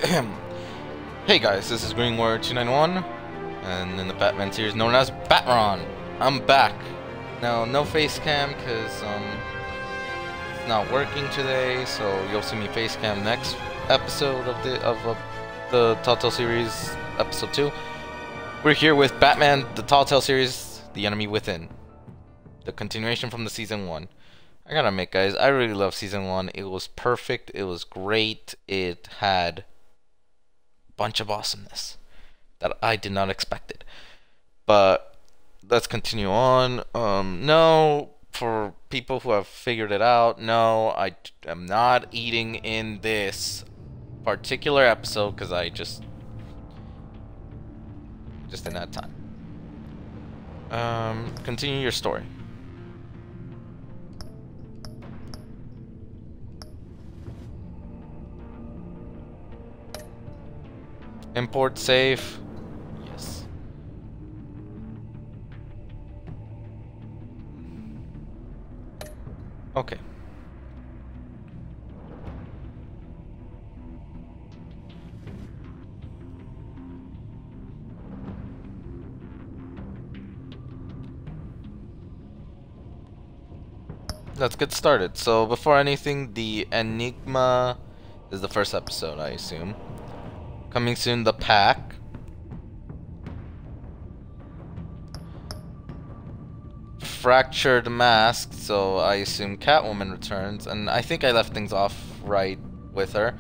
Hey guys, this is GreenWarrior291, and in the Batman series known as Batron. I'm back. Now, no face cam because it's not working today, so you'll see me face cam next episode of the Telltale series, episode 2. We're here with Batman, the Telltale series, The Enemy Within, the continuation from the season 1. I gotta admit, guys, I really love season 1. It was perfect. It was great. It had a bunch of awesomeness that I did not expect it. But let's continue on. No, for people who have figured it out, no, I am not eating in this particular episode because I just didn't have time. Continue your story. Import safe. Yes. Okay. Let's get started. So before anything, the Enigma is the first episode, I assume. Coming soon, the pack. Fractured mask, so I assume Catwoman returns, and I think I left things off right with her.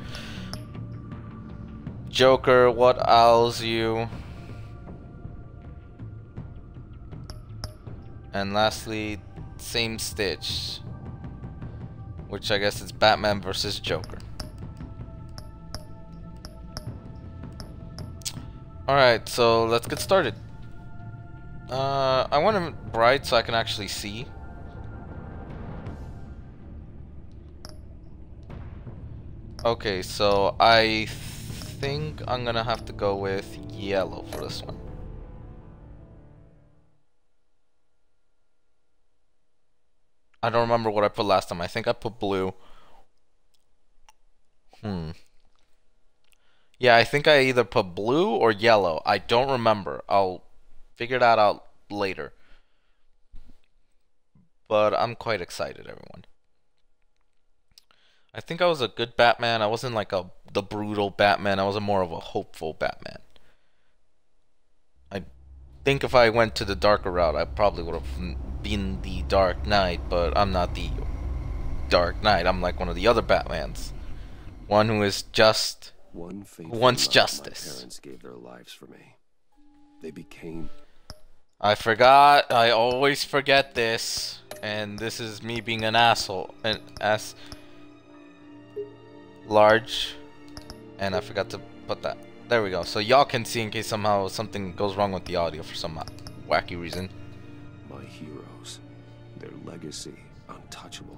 Joker, what ails you? And lastly, same Stitch, which I guess is Batman versus Joker. Alright, so let's get started. I want it bright so I can actually see. Okay, so I think I'm gonna have to go with yellow for this one. I don't remember what I put last time. I think I put blue. Yeah, I think I either put blue or yellow. I don't remember. I'll figure that out later. But I'm quite excited, everyone. I think I was a good Batman. I wasn't like the brutal Batman. I was more of a hopeful Batman. I think if I went to the darker route, I probably would have been the Dark Knight, but I'm not the Dark Knight. I'm like one of the other Batmans. One who is just... who wants justice. My parents gave their lives for me. They became... I forgot. I always forget this. And this is me being an asshole. An ass... large. And I forgot to put that. There we go. So y'all can see in case somehow something goes wrong with the audio for some wacky reason. My heroes. Their legacy untouchable.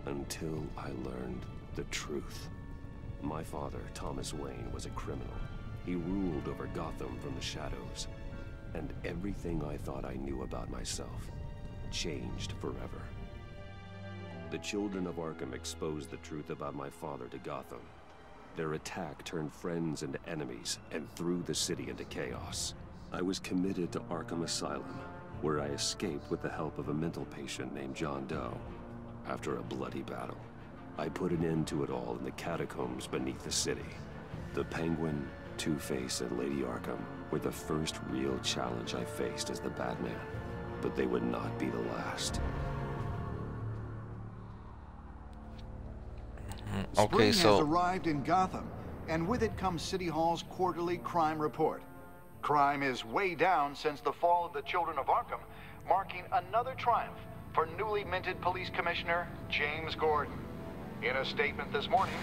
Until I learned the truth. My father, Thomas Wayne, was a criminal. He ruled over Gotham from the shadows. And everything I thought I knew about myself changed forever. The children of Arkham exposed the truth about my father to Gotham. Their attack turned friends into enemies and threw the city into chaos. I was committed to Arkham Asylum, where I escaped with the help of a mental patient named John Doe. After a bloody battle, I put an end to it all in the catacombs beneath the city. The Penguin, Two-Face, and Lady Arkham were the first real challenge I faced as the Batman, but they would not be the last. Okay, Spring has arrived in Gotham, and with it comes City Hall's quarterly crime report. Crime is way down since the fall of the Children of Arkham, marking another triumph for newly minted Police Commissioner James Gordon. In a statement this morning,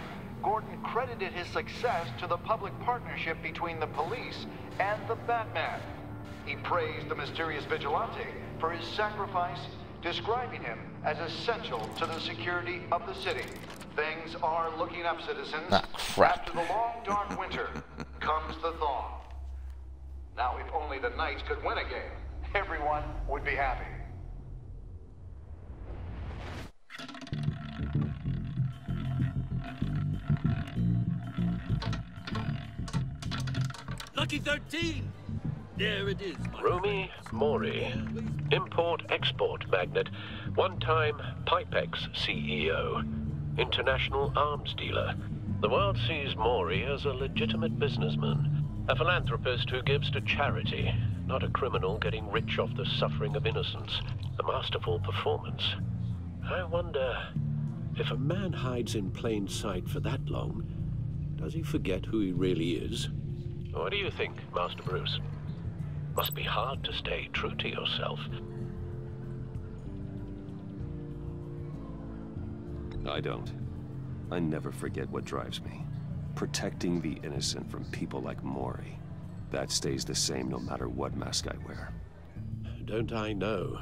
Gordon credited his success to the public partnership between the police and the Batman. He praised the mysterious vigilante for his sacrifice, describing him as essential to the security of the city. Things are looking up, citizens. Ah, crap. After the long, dark winter comes the thaw. Now, if only the Knights could win a game, everyone would be happy. Lucky 13! There it is, my Rumi Mori, import-export magnate, one-time Pipex CEO, international arms dealer. The world sees Mori as a legitimate businessman, a philanthropist who gives to charity, not a criminal getting rich off the suffering of innocence. A masterful performance. I wonder, if a man hides in plain sight for that long, does he forget who he really is? What do you think, Master Bruce? Must be hard to stay true to yourself. I don't. I never forget what drives me. Protecting the innocent from people like Mori. That stays the same no matter what mask I wear. Don't I know?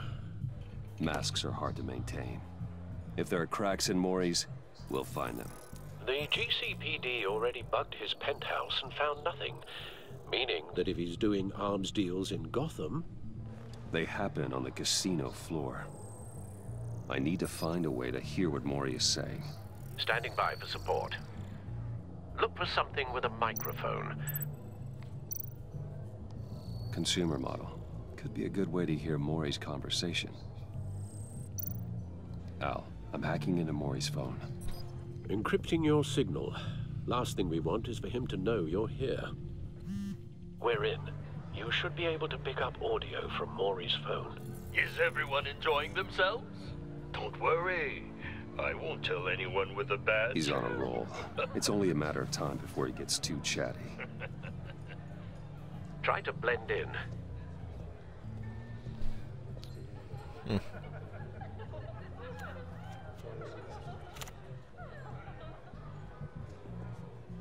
Masks are hard to maintain. If there are cracks in Mori's, we'll find them. The GCPD already bugged his penthouse and found nothing. Meaning that if he's doing arms deals in Gotham... They happen on the casino floor. I need to find a way to hear what Mori is saying. Standing by for support. Look for something with a microphone. Consumer model. Could be a good way to hear Mori's conversation. Al, I'm hacking into Mori's phone. Encrypting your signal. Last thing we want is for him to know you're here. We're in. You should be able to pick up audio from Mori's phone. Is everyone enjoying themselves? Don't worry. I won't tell anyone with a badge. He's on a roll. It's only a matter of time before he gets too chatty. Try to blend in.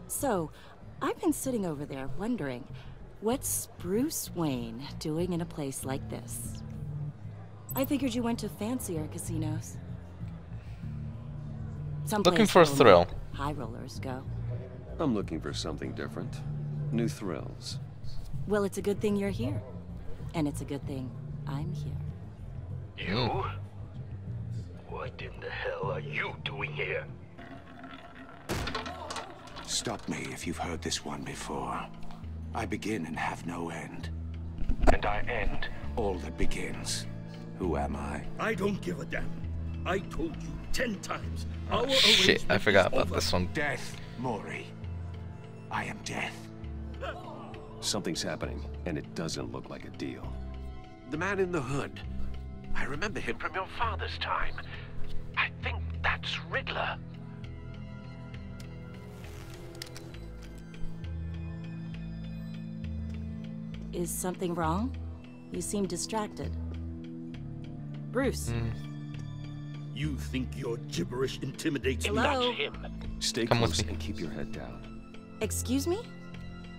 So, I've been sitting over there wondering, what's Bruce Wayne doing in a place like this? I figured you went to fancier casinos. Looking for a thrill. High rollers go. I'm looking for something different. New thrills. Well, it's a good thing you're here. And it's a good thing I'm here. You? What in the hell are you doing here? Stop me if you've heard this one before. I begin and have no end. And I end all that begins. Who am I? I don't give a damn. I told you 10 times. Our Shit, I arrangement forgot is about over. this one. Death, Mori. I am death. Something's happening, and it doesn't look like a deal. The man in the hood. I remember him from your father's time. I think that's Riddler. Is something wrong? You seem distracted. Bruce. You think your gibberish intimidates me? Hello? That's him. Stay Come with close me. and keep your head down. Excuse me?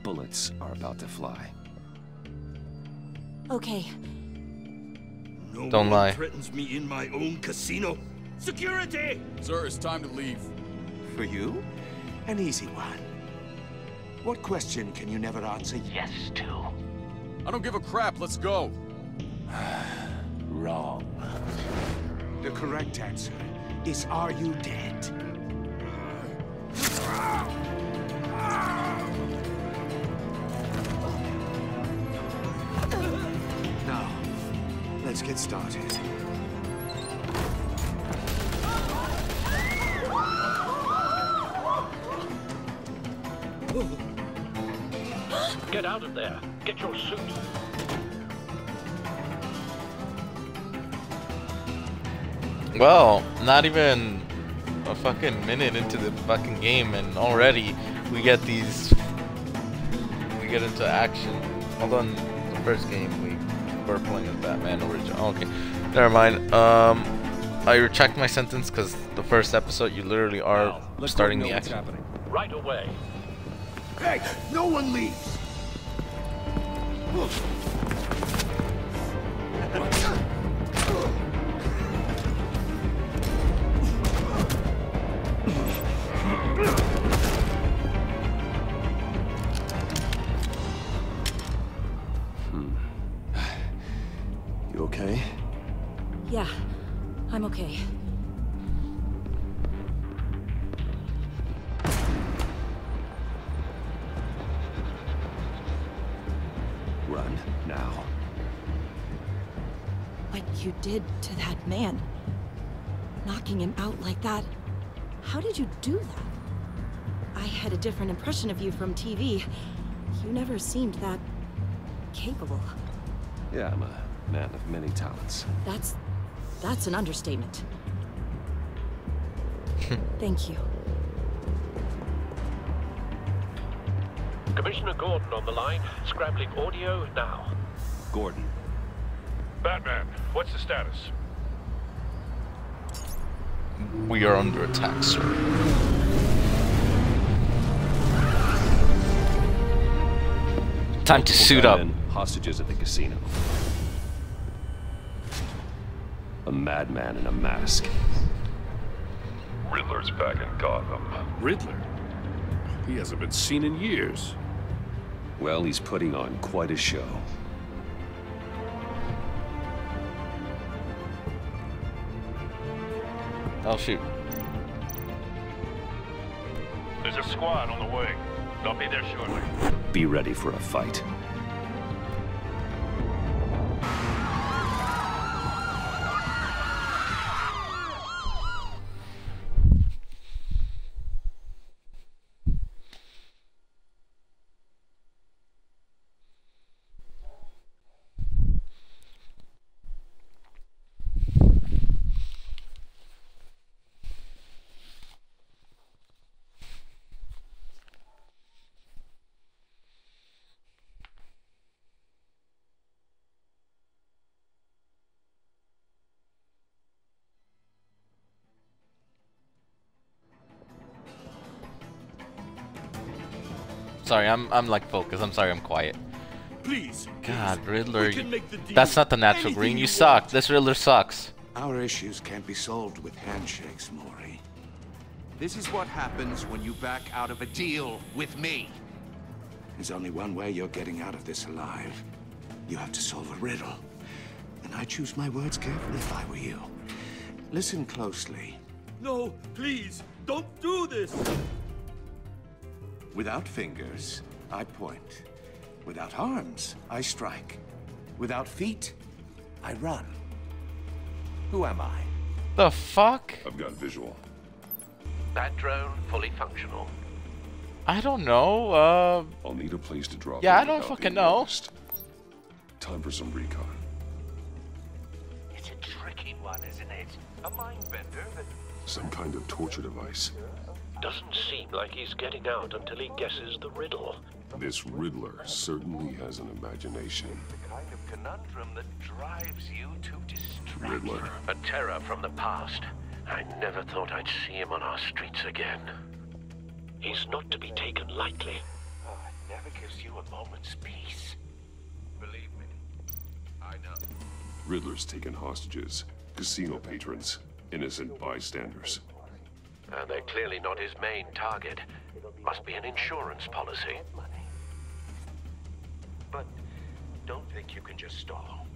Bullets are about to fly. Okay. No Don't one lie. threatens me in my own casino. Security! Sir, it's time to leave. For you? An easy one. What question can you never answer yes to? I don't give a crap, let's go. Wrong. The correct answer is, are you dead? Now, let's get started. Get out of there. Get your suit. Well, not even a fucking minute into the fucking game, and already we get these. We get into action. Although in the first game we were playing as Batman original. Okay, never mind. I retract my sentence because the first episode you literally are starting the action. Happening. Right away. Hey, no one leaves! You okay? Yeah, I'm okay. you did to that man. Knocking him out like that. How did you do that? I had a different impression of you from TV. You never seemed that capable. Yeah, I'm a man of many talents. That's an understatement. Thank you. Commissioner Gordon on the line, scrambling audio now. Gordon. Batman, what's the status? We are under attack, sir. Time to suit up. Hostages at the casino. A madman in a mask. Riddler's back in Gotham. Riddler? He hasn't been seen in years. Well, he's putting on quite a show. Oh shoot. There's a squad on the way. They'll be there shortly. Be ready for a fight. Sorry, I'm like focused. I'm sorry, I'm quiet. Please. God, Riddler. We can make the deal. That's not the natural Anything green. You you suck. want. This Riddler sucks. Our issues can't be solved with handshakes, Maury. This is what happens when you back out of a deal with me. There's only one way you're getting out of this alive. You have to solve a riddle. And I choose my words carefully if I were you. Listen closely. No, please, don't do this. Without fingers, I point. Without arms, I strike. Without feet, I run. Who am I? The fuck? I've got visual. Bat drone fully functional. I don't know. I'll need a place to drop. Yeah, in I don't without fucking being know. noticed. Time for some recon. It's a tricky one, isn't it? A mind bender, but Some kind of torture device. Doesn't seem like he's getting out until he guesses the riddle. This Riddler certainly has an imagination. the kind of conundrum that drives you to distraction. Riddler. A terror from the past. I never thought I'd see him on our streets again. He's not to be taken lightly. Oh, it never gives you a moment's peace. Believe me, I know. Riddler's taken hostages, casino patrons, innocent bystanders. And they're clearly not his main target. Must be an insurance policy. But don't think you can just stall.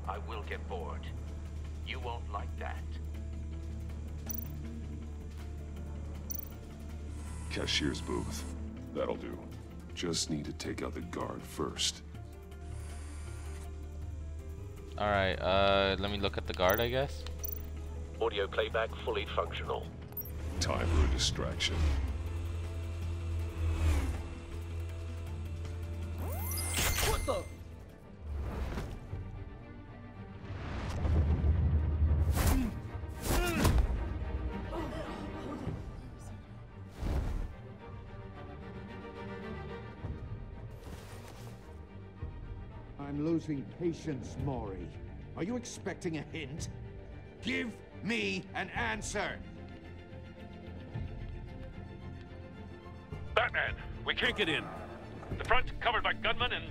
I will get bored. You won't like that. Cashier's booth. That'll do. Just need to take out the guard first. Alright, let me look at the guard, I guess. Audio playback fully functional. Time for a distraction. What the? I'm losing patience, Maury. Are you expecting a hint? Give me an answer! Batman, we can't get in. The front's covered by gunmen, and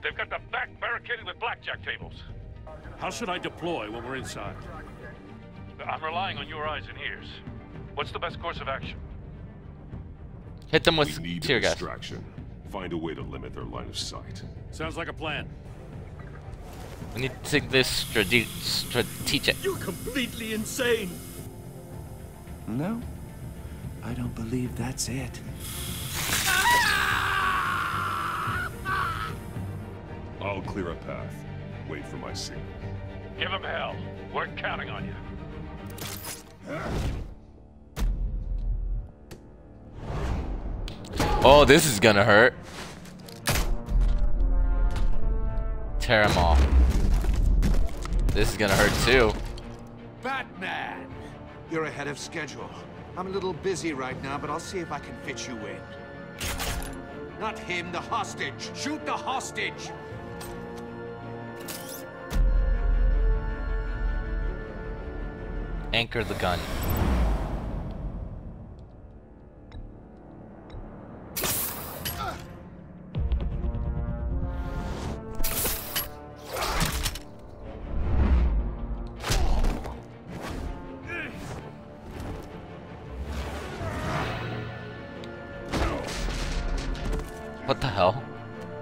they've got the back barricaded with blackjack tables. How should I deploy when we're inside? I'm relying on your eyes and ears. What's the best course of action? Hit them We with need tear a gas. distraction. Find a way to limit their line of sight. Sounds like a plan. We need to take this strategic. You're completely insane. No, I don't believe that's it. I'll clear a path. wait for my signal. Give him hell. We're counting on you. Oh, this is gonna hurt. Tear him off. This is gonna hurt too. Batman! You're ahead of schedule. I'm a little busy right now, but I'll see if I can fit you in. Not him, the hostage! Shoot the hostage! Anchor the gun. What the hell?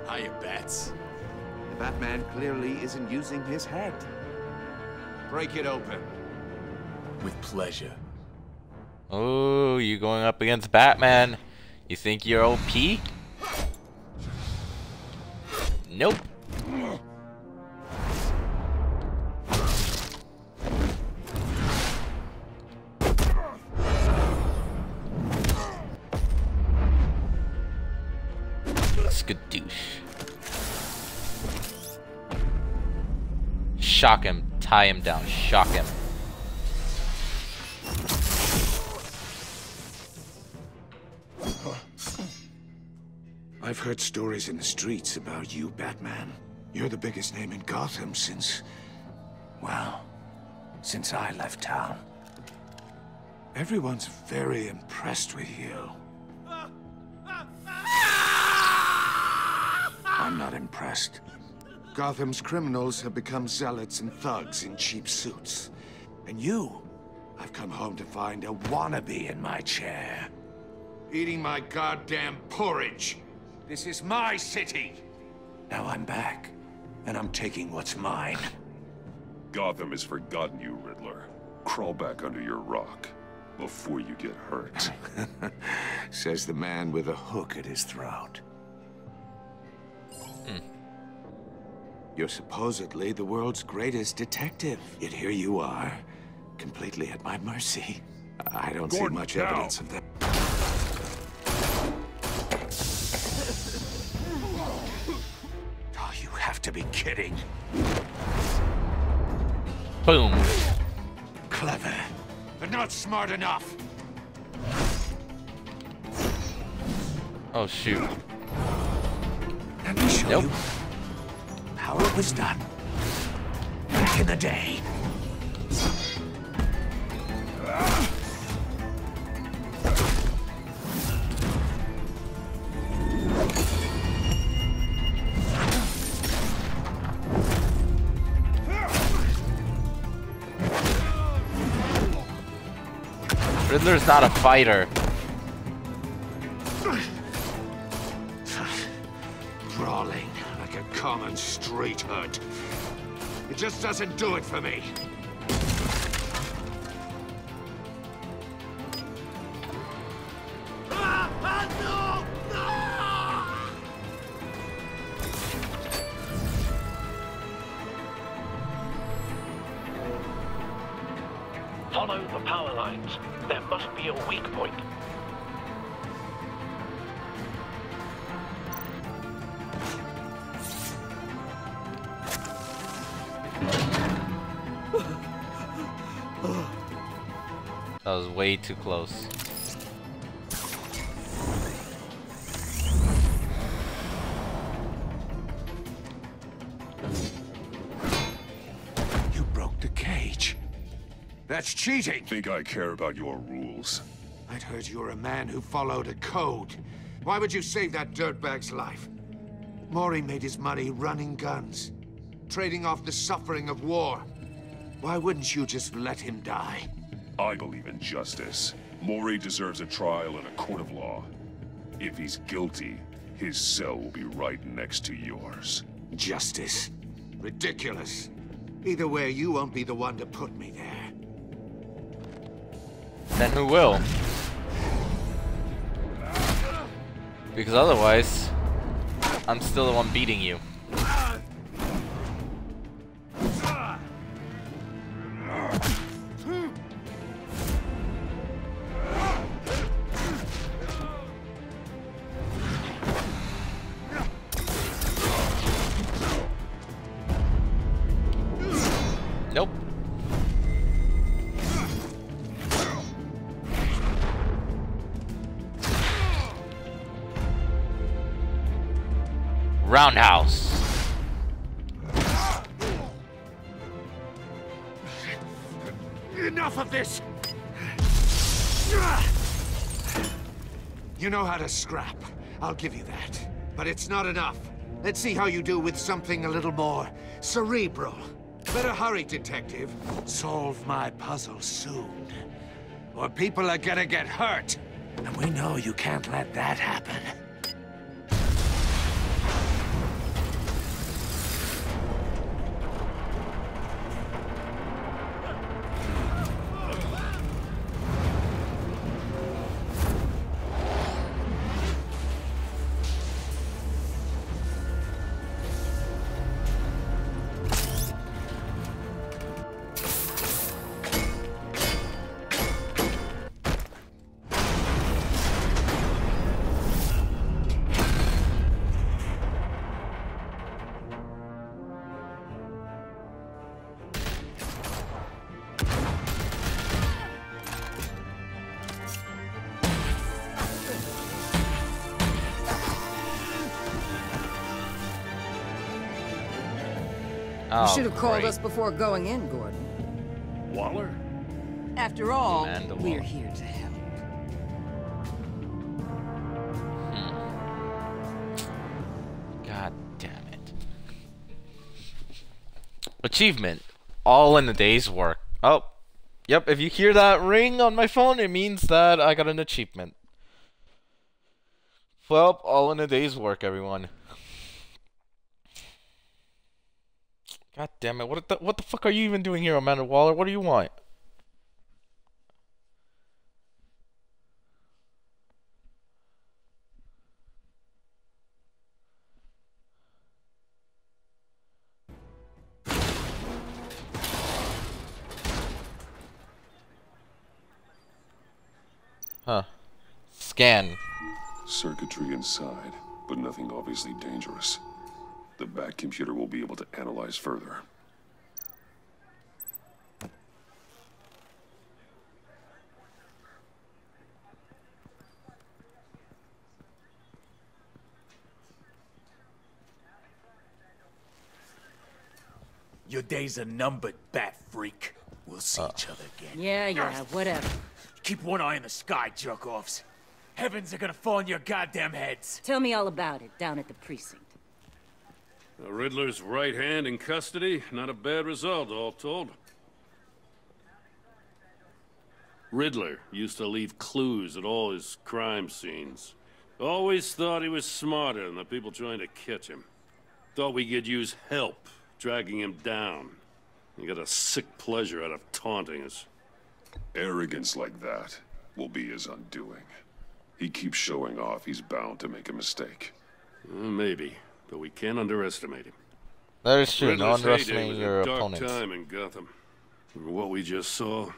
Hiya, Bats. The Batman clearly isn't using his head. Break it open. With pleasure. Oh, you going up against Batman? You think you're OP? Nope. Skadoosh. Shock him, tie him down, shock him. I've heard stories in the streets about you, Batman. You're the biggest name in Gotham since... well, since I left town. Everyone's very impressed with you. I'm not impressed. Gotham's criminals have become zealots and thugs in cheap suits. And you, I've come home to find a wannabe in my chair. Eating my goddamn porridge. This is my city. Now I'm back, and I'm taking what's mine. Gotham has forgotten you, Riddler. Crawl back under your rock before you get hurt. Says the man with a hook at his throat. You're supposedly the world's greatest detective. Yet here you are, completely at my mercy. I don't see much evidence of that. Oh, you have to be kidding. Boom. Clever, but not smart enough. Oh shoot. Let me show you how it was done back in the day. Riddler's not a fighter. Brawling like a common street hood. It just doesn't do it for me. Follow the power lines. There must be a weak point. That was way too close. You broke the cage. That's cheating. Think I care about your rules? I'd heard you were a man who followed a code. Why would you save that dirtbag's life? Maury made his money running guns, trading off the suffering of war. Why wouldn't you just let him die? I believe in justice. Maury deserves a trial in a court of law. If he's guilty, his cell will be right next to yours. Justice? Ridiculous. Either way, you won't be the one to put me there. Then who will? Because otherwise, I'm still the one beating you. Nope. Roundhouse. Enough of this! You know how to scrap. I'll give you that. But it's not enough. Let's see how you do with something a little more cerebral. Better hurry, detective. Solve my puzzle soon. Or people are gonna get hurt. And we know you can't let that happen. You should have called us before going in, Gordon. Waller? After all, Amanda we're Waller. here to help. God damn it. Achievement. All in a day's work. Oh. Yep, if you hear that ring on my phone, it means that I got an achievement. Well, all in a day's work, everyone. God damn it. What the fuck are you even doing here, Amanda Waller? What do you want? Huh. Scan. Circuitry inside, but nothing obviously dangerous. The back computer will be able to analyze further. Your days are numbered, bat freak. We'll see each other again. Yeah, whatever. Keep one eye in the sky, jerk-offs. Heavens are gonna fall on your goddamn heads. Tell me all about it down at the precinct. The Riddler's right hand in custody. Not a bad result, all told. Riddler used to leave clues at all his crime scenes. Always thought he was smarter than the people trying to catch him. Thought we could use help dragging him down. He got a sick pleasure out of taunting us. Arrogance like that will be his undoing. He keeps showing off, he's bound to make a mistake. Maybe, but we can't underestimate him. That is true. No Riddler's heyday underestimating was your a dark opponents. time in Gotham. From what we just saw,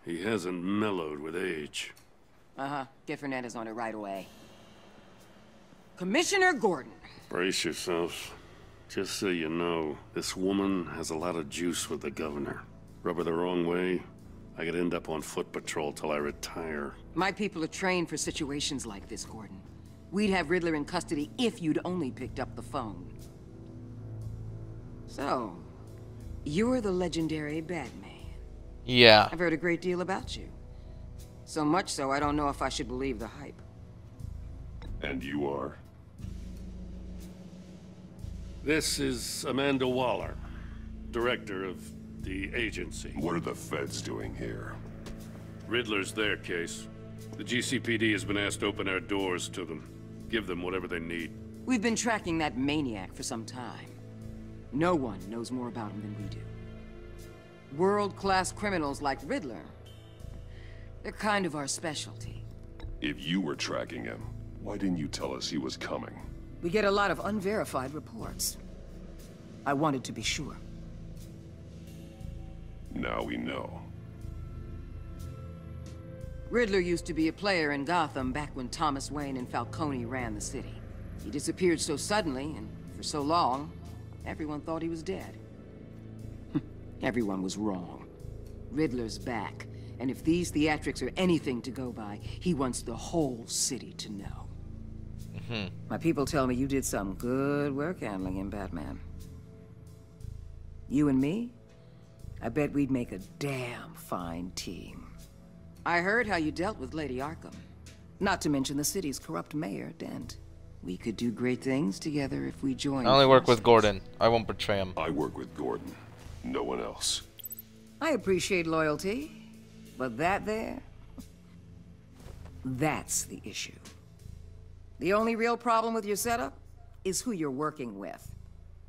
he hasn't mellowed with age. Get Fernandez on it right away. Commissioner Gordon. Brace yourselves. Just so you know, this woman has a lot of juice with the governor. Rub her the wrong way, I could end up on foot patrol till I retire. My people are trained for situations like this, Gordon. We'd have Riddler in custody if you'd only picked up the phone. So, you're the legendary Batman. Yeah. I've heard a great deal about you. So much so, I don't know if I should believe the hype. And you are? This is Amanda Waller, director of the agency. What are the feds doing here? Riddler's their case. The GCPD has been asked to open our doors to them. Give them whatever they need. We've been tracking that maniac for some time. No one knows more about him than we do. World-class criminals like Riddler, they're kind of our specialty. If you were tracking him, why didn't you tell us he was coming? We get a lot of unverified reports. I wanted to be sure. Now we know. Riddler used to be a player in Gotham back when Thomas Wayne and Falcone ran the city. He disappeared so suddenly, and for so long, everyone thought he was dead. Everyone was wrong. Riddler's back, and if these theatrics are anything to go by, he wants the whole city to know. My people tell me you did some good work handling him, Batman. You and me? I bet we'd make a damn fine team. I heard how you dealt with Lady Arkham. Not to mention the city's corrupt mayor, Dent. We could do great things together if we joined. I only work with Gordon. I won't betray him. I work with Gordon. No one else. I appreciate loyalty, but that there... that's the issue. The only real problem with your setup is who you're working with.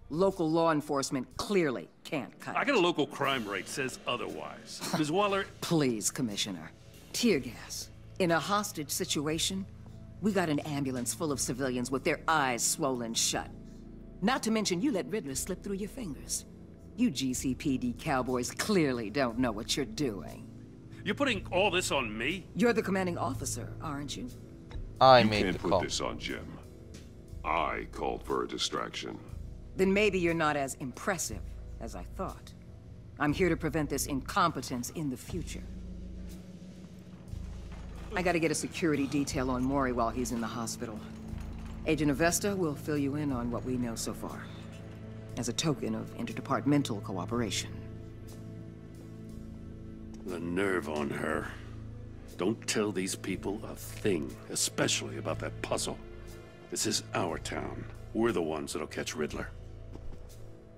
Local law enforcement clearly can't cut it. I got a local crime rate says otherwise. Ms. Waller... Please, Commissioner. Tear gas. In a hostage situation, we got an ambulance full of civilians with their eyes swollen shut. Not to mention you let Riddler slip through your fingers. You GCPD cowboys clearly don't know what you're doing. You're putting all this on me? You're the commanding officer, aren't you? I You made can't the put call. this on Jim. I called for a distraction. Then maybe you're not as impressive as I thought. I'm here to prevent this incompetence in the future. I gotta get a security detail on Mori while he's in the hospital. Agent Avesta will fill you in on what we know so far, as a token of interdepartmental cooperation. The nerve on her. Don't tell these people a thing, especially about that puzzle. This is our town. We're the ones that'll catch Riddler.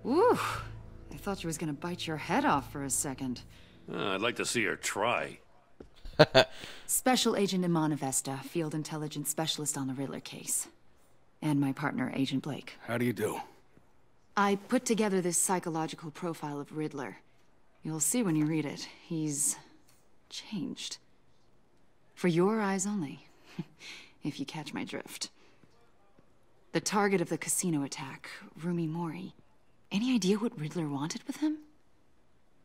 Ooh, I thought you was gonna bite your head off for a second. I'd like to see her try. Special Agent Iman Avesta, Field Intelligence Specialist on the Riddler case. And my partner, Agent Blake. How do you do? I put together this psychological profile of Riddler. You'll see when you read it. He's... changed. For your eyes only, if you catch my drift. The target of the casino attack, Rumi Mori. Any idea what Riddler wanted with him?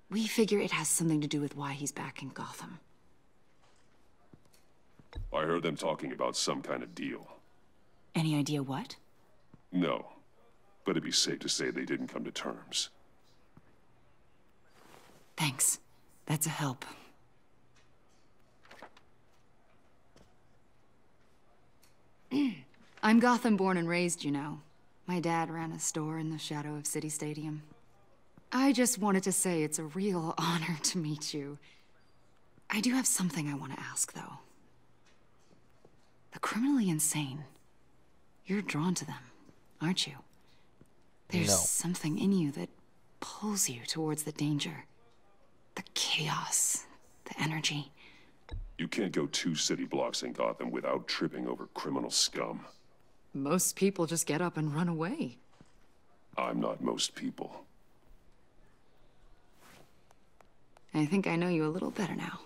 We figure it has something to do with why he's back in Gotham. I heard them talking about some kind of deal. Any idea what? No, but it'd be safe to say they didn't come to terms. Thanks. That's a help. I'm Gotham born and raised, you know. My dad ran a store in the shadow of City Stadium. I just wanted to say it's a real honor to meet you. I do have something I want to ask, though. The criminally insane. You're drawn to them, aren't you? There's something in you that pulls you towards the danger. The chaos, the energy. You can't go 2 city blocks in Gotham without tripping over criminal scum. Most people just get up and run away. I'm not most people. I think I know you a little better now.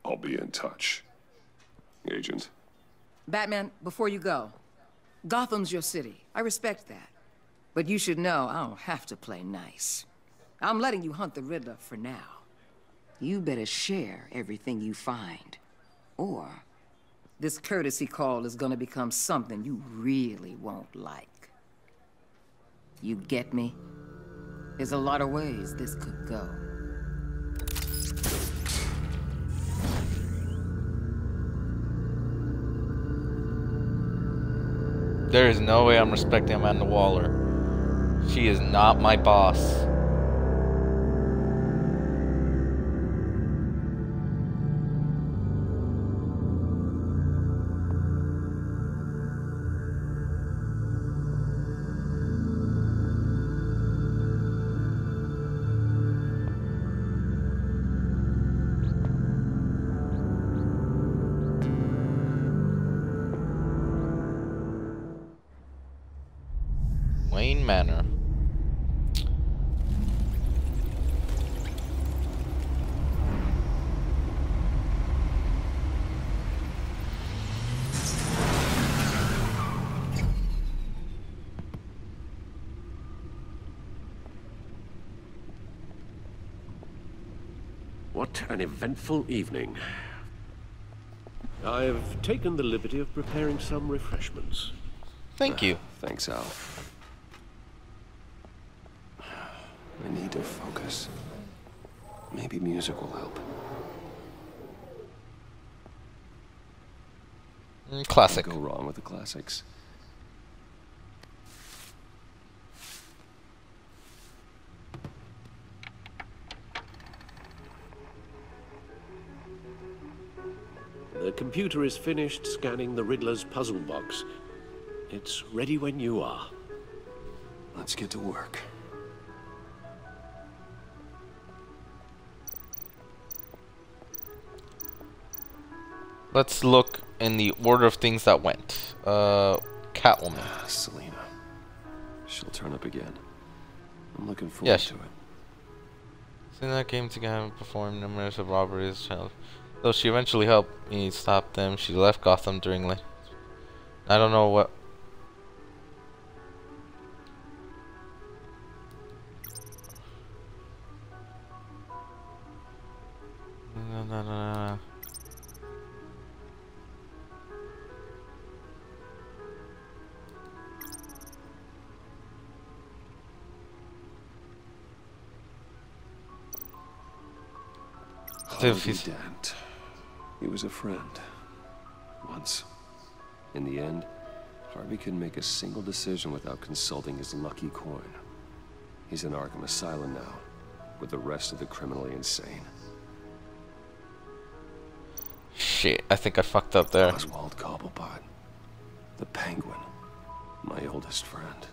I'll be in touch. Agent. Batman, before you go, Gotham's your city. I respect that. But you should know I don't have to play nice. I'm letting you hunt the Riddler for now. You better share everything you find. Or this courtesy call is gonna become something you really won't like. You get me? There's a lot of ways this could go. There is no way I'm respecting Amanda Waller. She is not my boss. Wayne Manor. What an eventful evening. I've taken the liberty of preparing some refreshments. Thank you. Thanks, Al. I need to focus. Maybe music will help. Classic. Can't go wrong with the classics. The computer is finished scanning the Riddler's puzzle box. It's ready when you are. Let's get to work. Let's look in the order of things that went. Catwoman. Selena. She'll turn up again. I'm looking forward to it. In that game together, performed numerous of robberies. Though she eventually helped me stop them, she left Gotham during I don't know what. No. Harvey Dent. He was a friend. Once. In the end, Harvey couldn't make a single decision without consulting his lucky coin. He's in Arkham Asylum now, with the rest of the criminally insane. Shit, I think I fucked up there. Oswald Cobblepot. The Penguin. My oldest friend.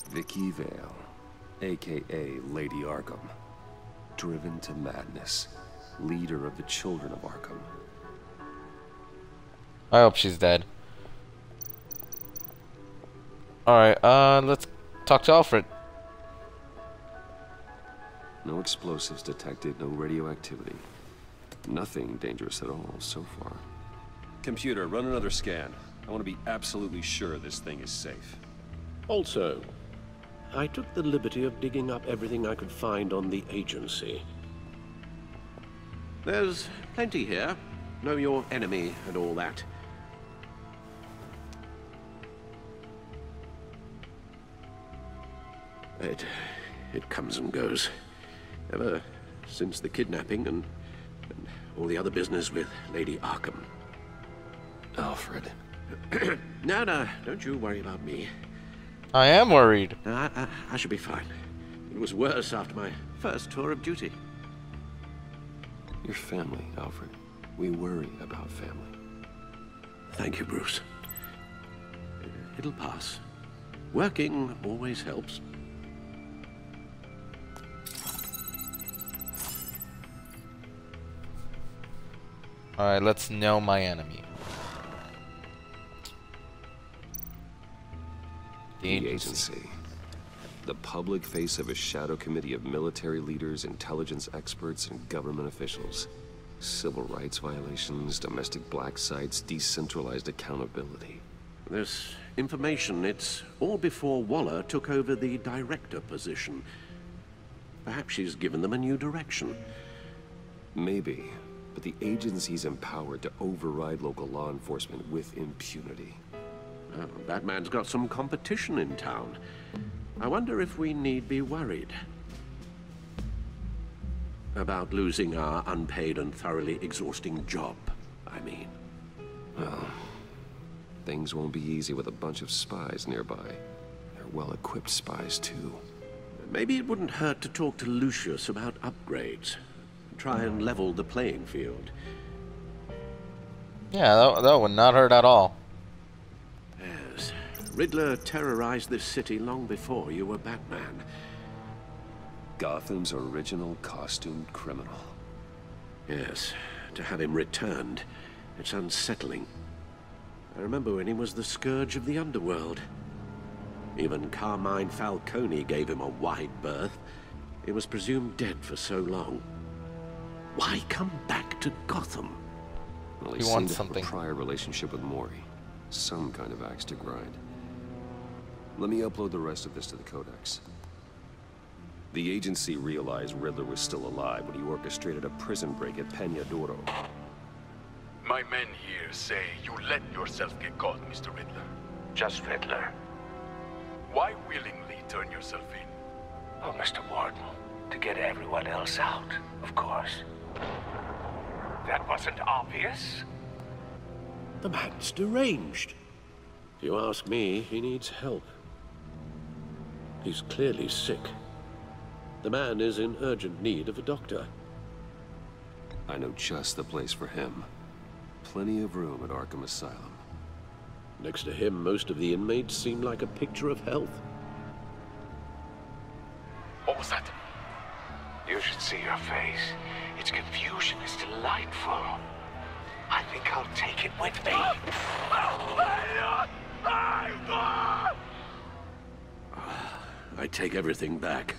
Vicky Vale. AKA Lady Arkham. Driven to madness. Leader of the Children of Arkham. I hope she's dead. Alright, let's talk to Alfred. No explosives detected, no radioactivity. Nothing dangerous at all so far. Computer, run another scan. I want to be absolutely sure this thing is safe. Also, I took the liberty of digging up everything I could find on the agency. There's plenty here. Know your enemy and all that. It comes and goes. Ever since the kidnapping and all the other business with Lady Arkham. Alfred. No, don't you worry about me. I am worried. No, I should be fine. It was worse after my first tour of duty. Your family, Alfred. We worry about family. Thank you, Bruce. It'll pass. Working always helps. Alright, let's know my enemy. The agency. The public face of a shadow committee of military leaders, intelligence experts, and government officials. Civil rights violations, domestic black sites, decentralized accountability. This information, it's all before Waller took over the director position. Perhaps she's given them a new direction. Maybe, but the agency's empowered to override local law enforcement with impunity. Oh, Batman's got some competition in town. I wonder if we need be worried about losing our unpaid and thoroughly exhausting job, I mean. Well, things won't be easy with a bunch of spies nearby. They're well-equipped spies, too. Maybe it wouldn't hurt to talk to Lucius about upgrades. Try and level the playing field. Yeah, that would not hurt at all. Yes. Riddler terrorized this city long before you were Batman. Gotham's original costumed criminal. Yes. To have him returned, it's unsettling. I remember when he was the scourge of the underworld. Even Carmine Falcone gave him a wide berth. He was presumed dead for so long. Why come back to Gotham? Well, he seemed to have a prior relationship with Mori. Some kind of axe to grind. Let me upload the rest of this to the Codex. The agency realized Riddler was still alive when he orchestrated a prison break at Peña Duro. My men here say you let yourself get caught, Mr. Riddler. Just Riddler. Why willingly turn yourself in? Oh, Mr. Warden, to get everyone else out, of course. That wasn't obvious. The man's deranged. If you ask me, he needs help. He's clearly sick. The man is in urgent need of a doctor. I know just the place for him. Plenty of room at Arkham Asylum. Next to him, most of the inmates seem like a picture of health. What was that? You should see your face. Its confusion is delightful. I think I'll take it with me. I take everything back.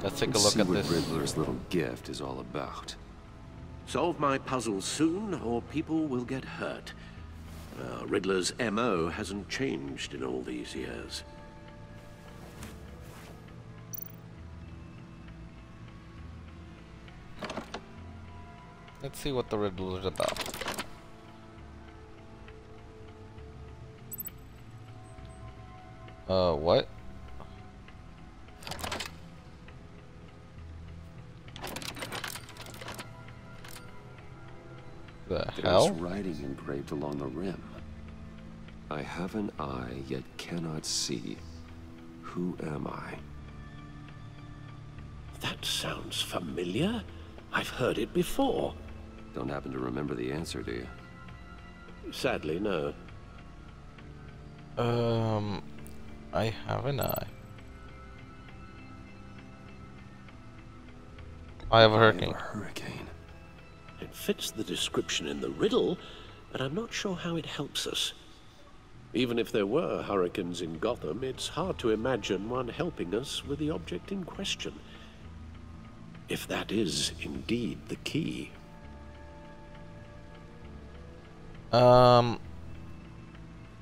Let's take a look at this. See what Riddler's little gift is all about. Solve my puzzle soon, or people will get hurt. Riddler's MO hasn't changed in all these years. Let's see what the Riddler's about. What? The hell? There's writing engraved along the rim. I have an eye, yet cannot see. Who am I? That sounds familiar. I've heard it before. Don't happen to remember the answer, do you? Sadly, no. I have an eye. I have a hurricane. It fits the description in the riddle, but I'm not sure how it helps us. Even if there were hurricanes in Gotham, it's hard to imagine one helping us with the object in question. If that is indeed the key. I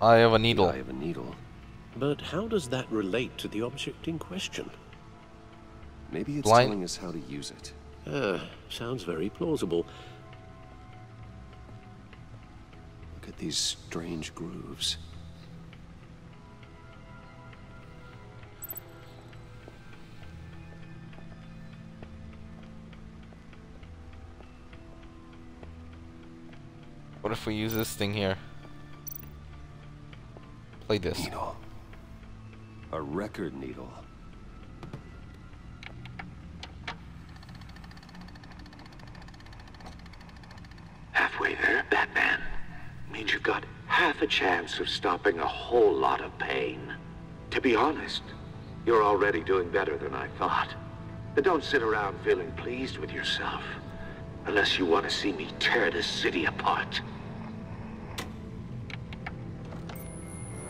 have a needle. I have a needle. But how does that relate to the object in question? Maybe it's Blind. telling us how to use it. Sounds very plausible. Look at these strange grooves. What if we use this thing here? Play this. Needle. A record needle. Halfway there, Batman. Means you've got half a chance of stopping a whole lot of pain. To be honest, you're already doing better than I thought. But don't sit around feeling pleased with yourself. Unless you want to see me tear this city apart.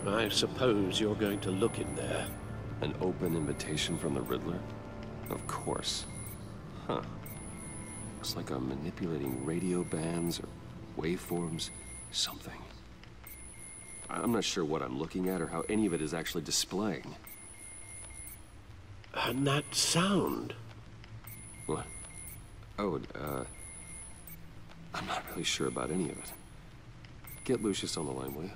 I suppose you're going to look in there. An open invitation from the Riddler? Of course. Huh. Looks like I'm manipulating radio bands or waveforms. Something. I'm not sure what I'm looking at or how any of it is actually displaying. And that sound? What? Oh, I'm not really sure about any of it. Get Lucius on the line, will you?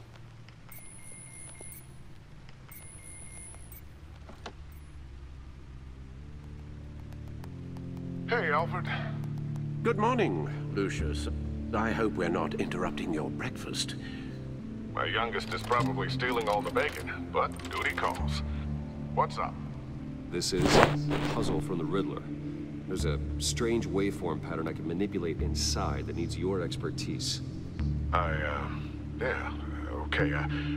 Hey, Alfred. Good morning, Lucius. I hope we're not interrupting your breakfast. My youngest is probably stealing all the bacon, but duty calls. What's up? This is a puzzle from the Riddler. There's a strange waveform pattern I can manipulate inside that needs your expertise. Yeah, okay.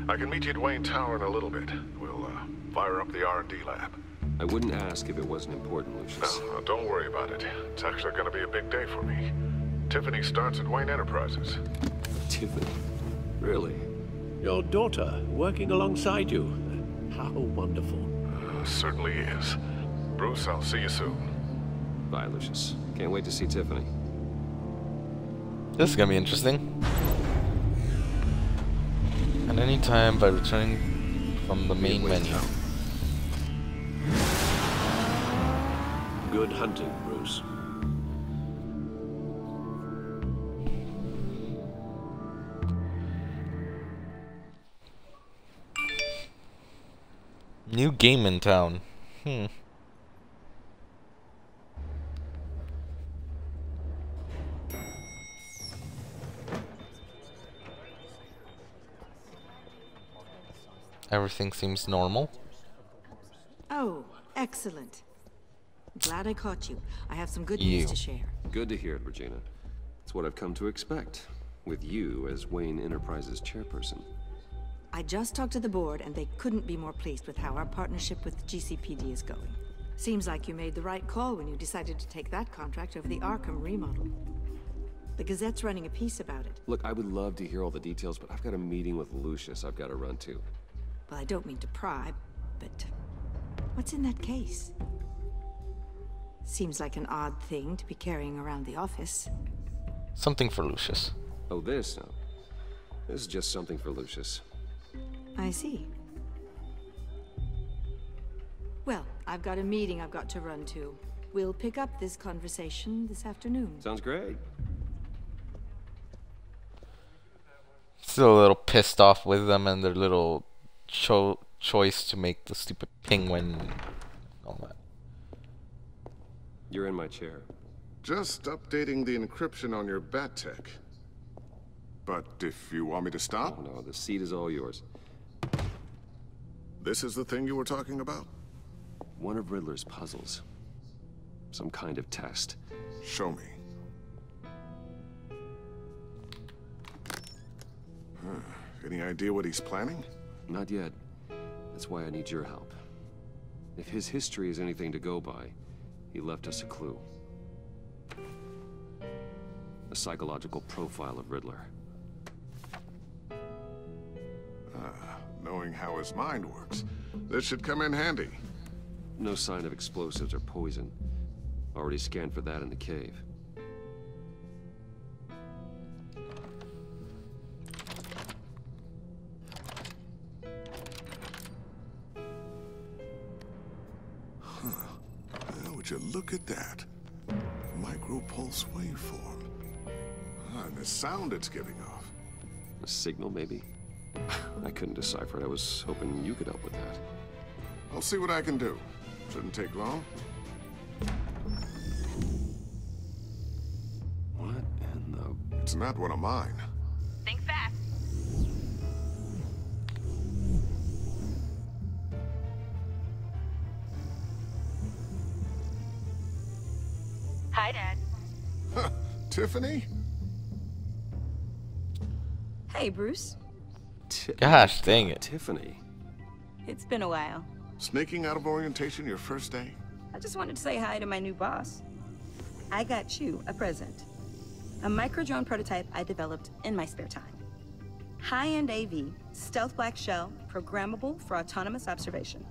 I can meet you at Wayne Tower in a little bit. We'll, fire up the R&D lab. I wouldn't ask if it wasn't important, Lucius. No, don't worry about it. It's actually gonna be a big day for me. Tiffany starts at Wayne Enterprises. Tiffany? Really? Your daughter, working alongside you. How wonderful. Certainly is. Bruce, I'll see you soon. Bye, Lucius. Can't wait to see Tiffany. This is gonna be interesting. At any time by returning from the main menu. Good hunting, Bruce. New game in town. Everything seems normal. Oh, excellent. Glad I caught you. I have some good news to share. Good to hear it, Regina. It's what I've come to expect, with you as Wayne Enterprises chairperson. I just talked to the board, and they couldn't be more pleased with how our partnership with GCPD is going. Seems like you made the right call when you decided to take that contract over the Arkham remodel. The Gazette's running a piece about it. Look, I would love to hear all the details, but I've got a meeting with Lucius I've got to run to. Well, I don't mean to pry, but what's in that case? Seems like an odd thing to be carrying around the office. Something for Lucius. Oh, this? No. This is just something for Lucius. I see. Well, I've got a meeting I've got to run to. We'll pick up this conversation this afternoon. Sounds great. Still a little pissed off with them and their little choice to make the stupid penguin and all that. You're in my chair. Just updating the encryption on your bat tech. But if you want me to stop? Oh, no, the seat is all yours. This is the thing you were talking about? One of Riddler's puzzles. Some kind of test. Show me. Any idea what he's planning? Not yet. That's why I need your help. If his history is anything to go by, he left us a clue. A psychological profile of Riddler. Knowing how his mind works, this should come in handy. No sign of explosives or poison. Already scanned for that in the cave. Would you look at that? Micropulse waveform. And the sound it's giving off. A signal, maybe? I couldn't decipher it. I was hoping you could help with that. I'll see what I can do. Shouldn't take long. What in the... It's not one of mine. Think fast. Hi, Dad. Huh, Tiffany? Hey, Bruce. Gosh, dang it. Tiffany. It's been a while. Sneaking out of orientation your first day? I just wanted to say hi to my new boss. I got you a present. A micro-drone prototype I developed in my spare time. High-end AV, stealth black shell, programmable for autonomous observation.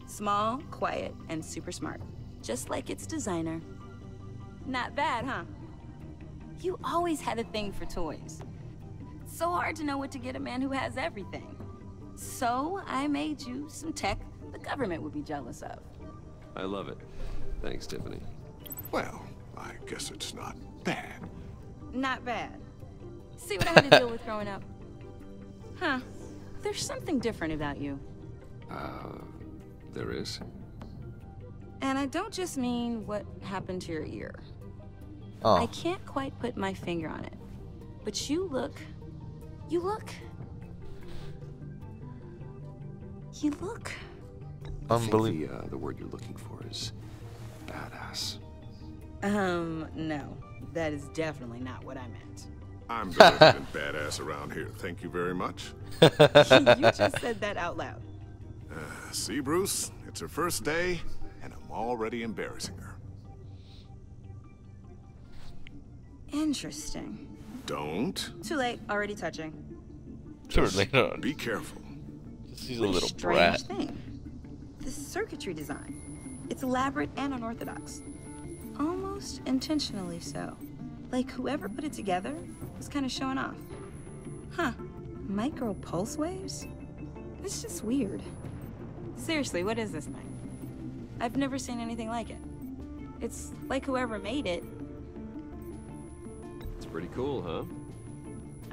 Small, quiet, and super smart. Just like its designer. Not bad, huh? You always had a thing for toys. It's so hard to know what to get a man who has everything. So I made you some tech the government would be jealous of. I love it. Thanks, Tiffany. Well, I guess it's not bad. Not bad. See what I had to deal with growing up? Huh. There's something different about you. There is? And I don't just mean what happened to your ear. Oh. I can't quite put my finger on it. But you look... You look... Unbelievable. I think the word you're looking for is badass. No. That is definitely not what I meant. I'm better than badass around here. Thank you very much. You just said that out loud. See, Bruce? It's her first day, and I'm already embarrassing her. Interesting. Don't. Too late. Already touching. Be careful. She's a little strange brat. thing. The circuitry design. It's elaborate and unorthodox. Almost intentionally so. Like, whoever put it together was kind of showing off. Huh. Micro pulse waves? It's just weird. Seriously, what is this thing? I've never seen anything like it. It's like whoever made it. It's pretty cool, huh?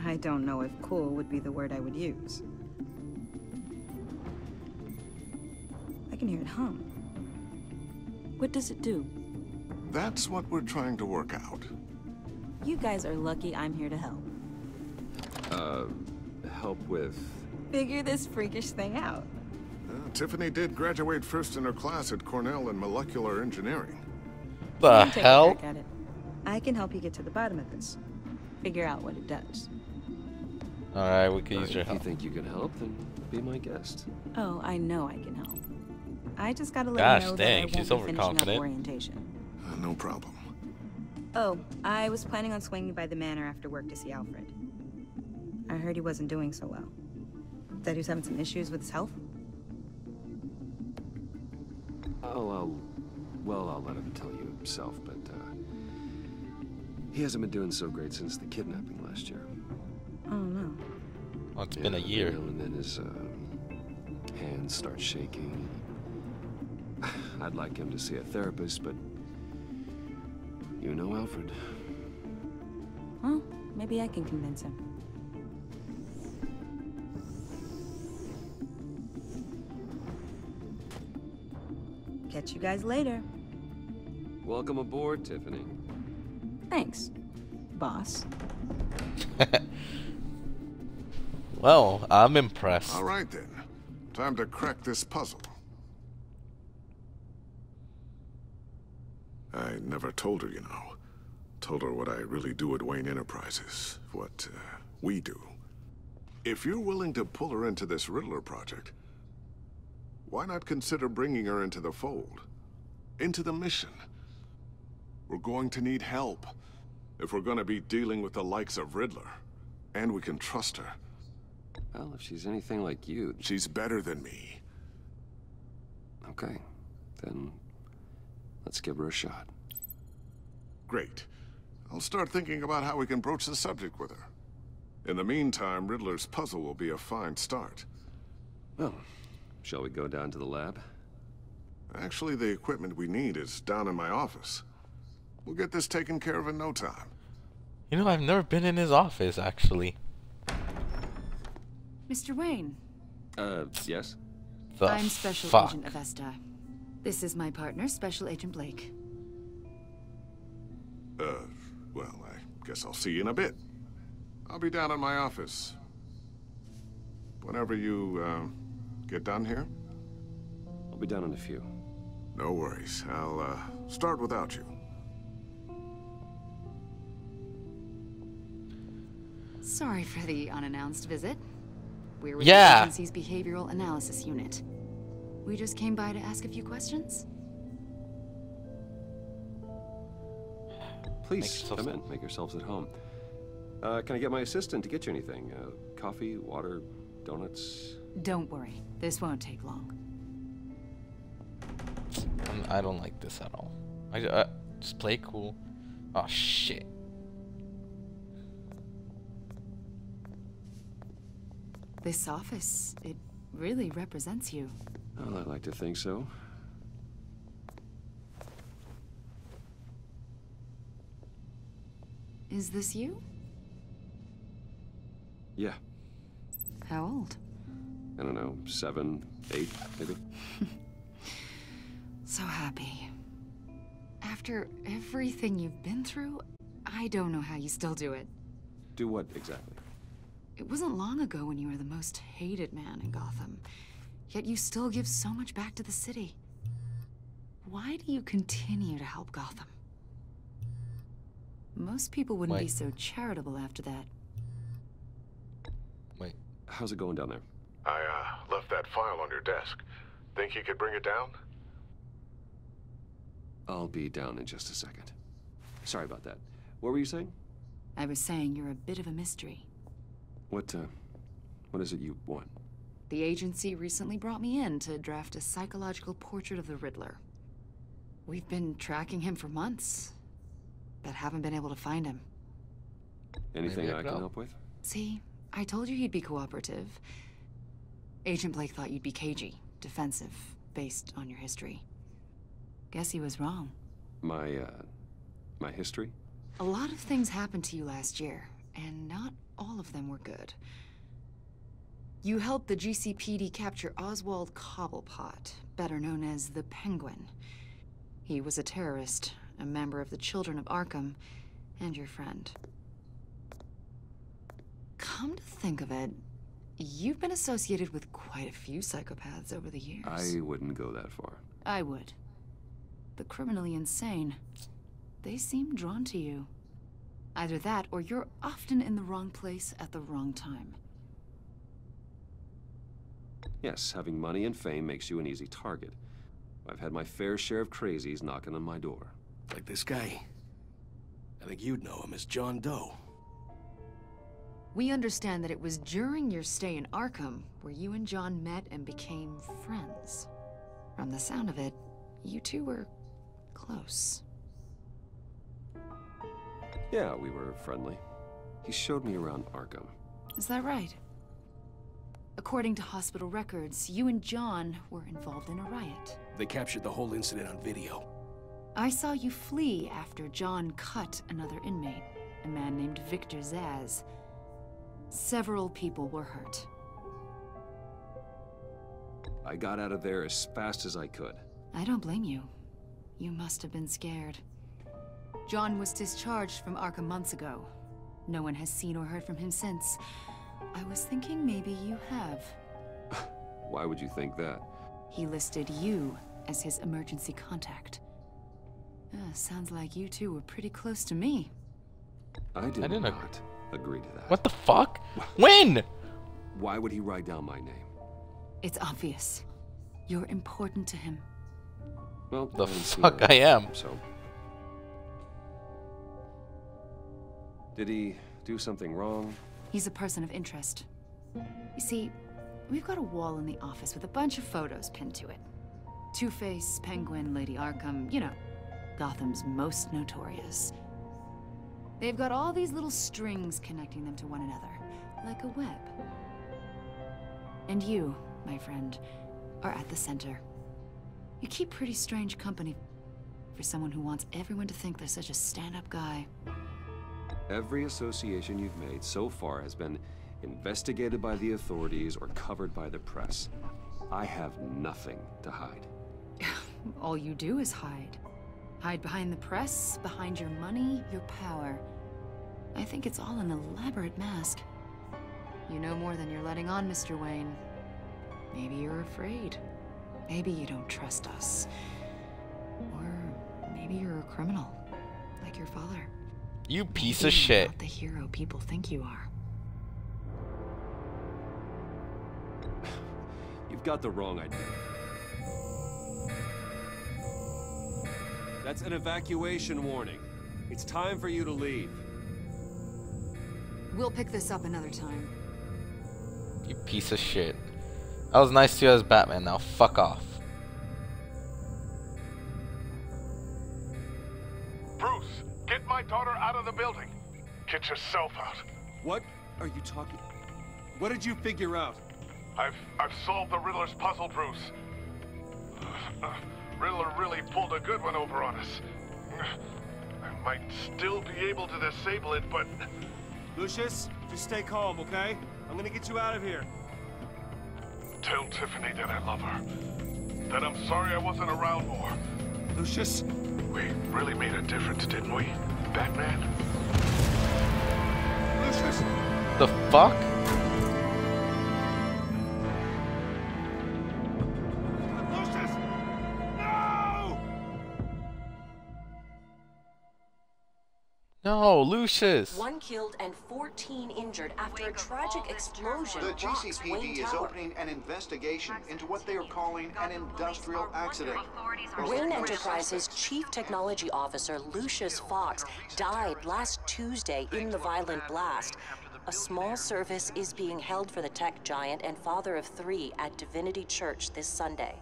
I don't know if cool would be the word I would use. I can hear it hum. What does it do? That's what we're trying to work out. You guys are lucky I'm here to help. Help with... Figure this freakish thing out. Tiffany did graduate first in her class at Cornell in molecular engineering. The Take a hell? crack at it. I can help you get to the bottom of this. Figure out what it does. Alright, we can use your If you help. think you can help, then be my guest. Oh, I know I can help. I just gotta let Gosh you know dang, that I she's won't be finishing up overconfident. orientation. No problem. Oh, I was planning on swinging by the manor after work to see Alfred. I heard he wasn't doing so well. That he was having some issues with his health? I'll let him tell you himself, but, he hasn't been doing so great since the kidnapping last year. Oh, no. Oh, it's been a year. And then his, hands start shaking. I'd like him to see a therapist, but you know Alfred. Well, maybe I can convince him. Catch you guys later. Welcome aboard, Tiffany. Thanks, boss. Well, I'm impressed. All right then. Time to crack this puzzle. I never told her, you know. Told her what I really do at Wayne Enterprises. What we do. If you're willing to pull her into this Riddler project, why not consider bringing her into the fold? Into the mission? We're going to need help if we're going to be dealing with the likes of Riddler. And we can trust her. Well, if she's anything like you... She's better than me. Okay. Then let's give her a shot. Great. I'll start thinking about how we can broach the subject with her. In the meantime, Riddler's puzzle will be a fine start. Well, shall we go down to the lab? Actually, the equipment we need is down in my office. We'll get this taken care of in no time. You know, I've never been in his office, actually. Mr. Wayne. Yes? I'm Special Agent Avesta. This is my partner, Special Agent Blake. Well, I guess I'll see you in a bit. I'll be down in my office. Whenever you, get done here? I'll be down in a few. No worries. I'll, start without you. Sorry for the unannounced visit. We're with Yeah. the agency's behavioral analysis unit. We just came by to ask a few questions. Please, come in. Make yourselves at home. Can I get my assistant to get you anything? Coffee, water, donuts? Don't worry. This won't take long. I don't like this at all. Just play cool. Oh, shit. This office, it really represents you. Well, I'd like to think so. Is this you? Yeah. How old? I don't know, 7, 8, maybe? So happy. After everything you've been through, I don't know how you still do it. Do what exactly? It wasn't long ago when you were the most hated man in Gotham, yet you still give so much back to the city. Why do you continue to help Gotham? Most people wouldn't be so charitable after that. Wait. How's it going down there? I, left that file on your desk. Think you could bring it down? I'll be down in just a second. Sorry about that. What were you saying? I was saying you're a bit of a mystery. What is it you want? The agency recently brought me in to draft a psychological portrait of the Riddler. We've been tracking him for months, but haven't been able to find him. Anything Maybe I I can could help with? See, I told you you'd be cooperative. Agent Blake thought you'd be cagey, defensive, based on your history. Guess he was wrong. My history? A lot of things happened to you last year, and not all of them were good. You helped the GCPD capture Oswald Cobblepot, better known as the Penguin. He was a terrorist, a member of the Children of Arkham, and your friend. Come to think of it, you've been associated with quite a few psychopaths over the years. I wouldn't go that far. I would. The criminally insane. They seem drawn to you. Either that, or you're often in the wrong place at the wrong time. Yes, having money and fame makes you an easy target. I've had my fair share of crazies knocking on my door. Like this guy. I think you'd know him as John Doe. We understand that it was during your stay in Arkham where you and John met and became friends. From the sound of it, you two were close. Yeah, we were friendly. He showed me around Arkham. Is that right? According to hospital records, you and John were involved in a riot. They captured the whole incident on video. I saw you flee after John cut another inmate, a man named Victor Zaz. Several people were hurt. I got out of there as fast as I could. I don't blame you. You must have been scared. John was discharged from Arkham months ago. No one has seen or heard from him since. I was thinking maybe you have. Why would you think that? He listed you as his emergency contact. Sounds like you two were pretty close to me. I did not agree to that. What the fuck? When? Why would he write down my name? It's obvious. You're important to him. Well, the fuck I am. So. Did he do something wrong? He's a person of interest. You see, we've got a wall in the office with a bunch of photos pinned to it. Two-Face, Penguin, Lady Arkham, you know, Gotham's most notorious. They've got all these little strings connecting them to one another, like a web. And you, my friend, are at the center. You keep pretty strange company for someone who wants everyone to think they're such a stand-up guy. Every association you've made so far has been investigated by the authorities or covered by the press. I have nothing to hide. All you do is hide. Hide behind the press, behind your money, your power. I think it's all an elaborate mask. You know more than you're letting on, Mr. Wayne. Maybe you're afraid. Maybe you don't trust us. Or maybe you're a criminal, like your father. You piece Maybe of you're shit. not the hero people think you are. You've got the wrong idea. That's an evacuation warning. It's time for you to leave. We'll pick this up another time. You piece of shit. I was nice to you as Batman, now fuck off. Bruce, get my daughter out of the building. Get yourself out. What are you talking? What did you figure out? I've solved the Riddler's puzzle, Bruce. Riddler really pulled a good one over on us. I might still be able to disable it, but... Lucius, just stay calm, okay? I'm gonna get you out of here. Tell Tiffany that I love her. That I'm sorry I wasn't around more. Lucius? We really made a difference, didn't we, Batman? Lucius! The fuck? Lucius! No! No, Lucius. 1 killed and 14 injured after a tragic explosion The rocks Wayne GCPD is Tower. opening an investigation into what they are calling an industrial accident. Wayne Enterprises Chief Technology Officer Lucius Fox died last Tuesday in the violent blast. A small service is being held for the tech giant and father of 3 at Divinity Church this Sunday.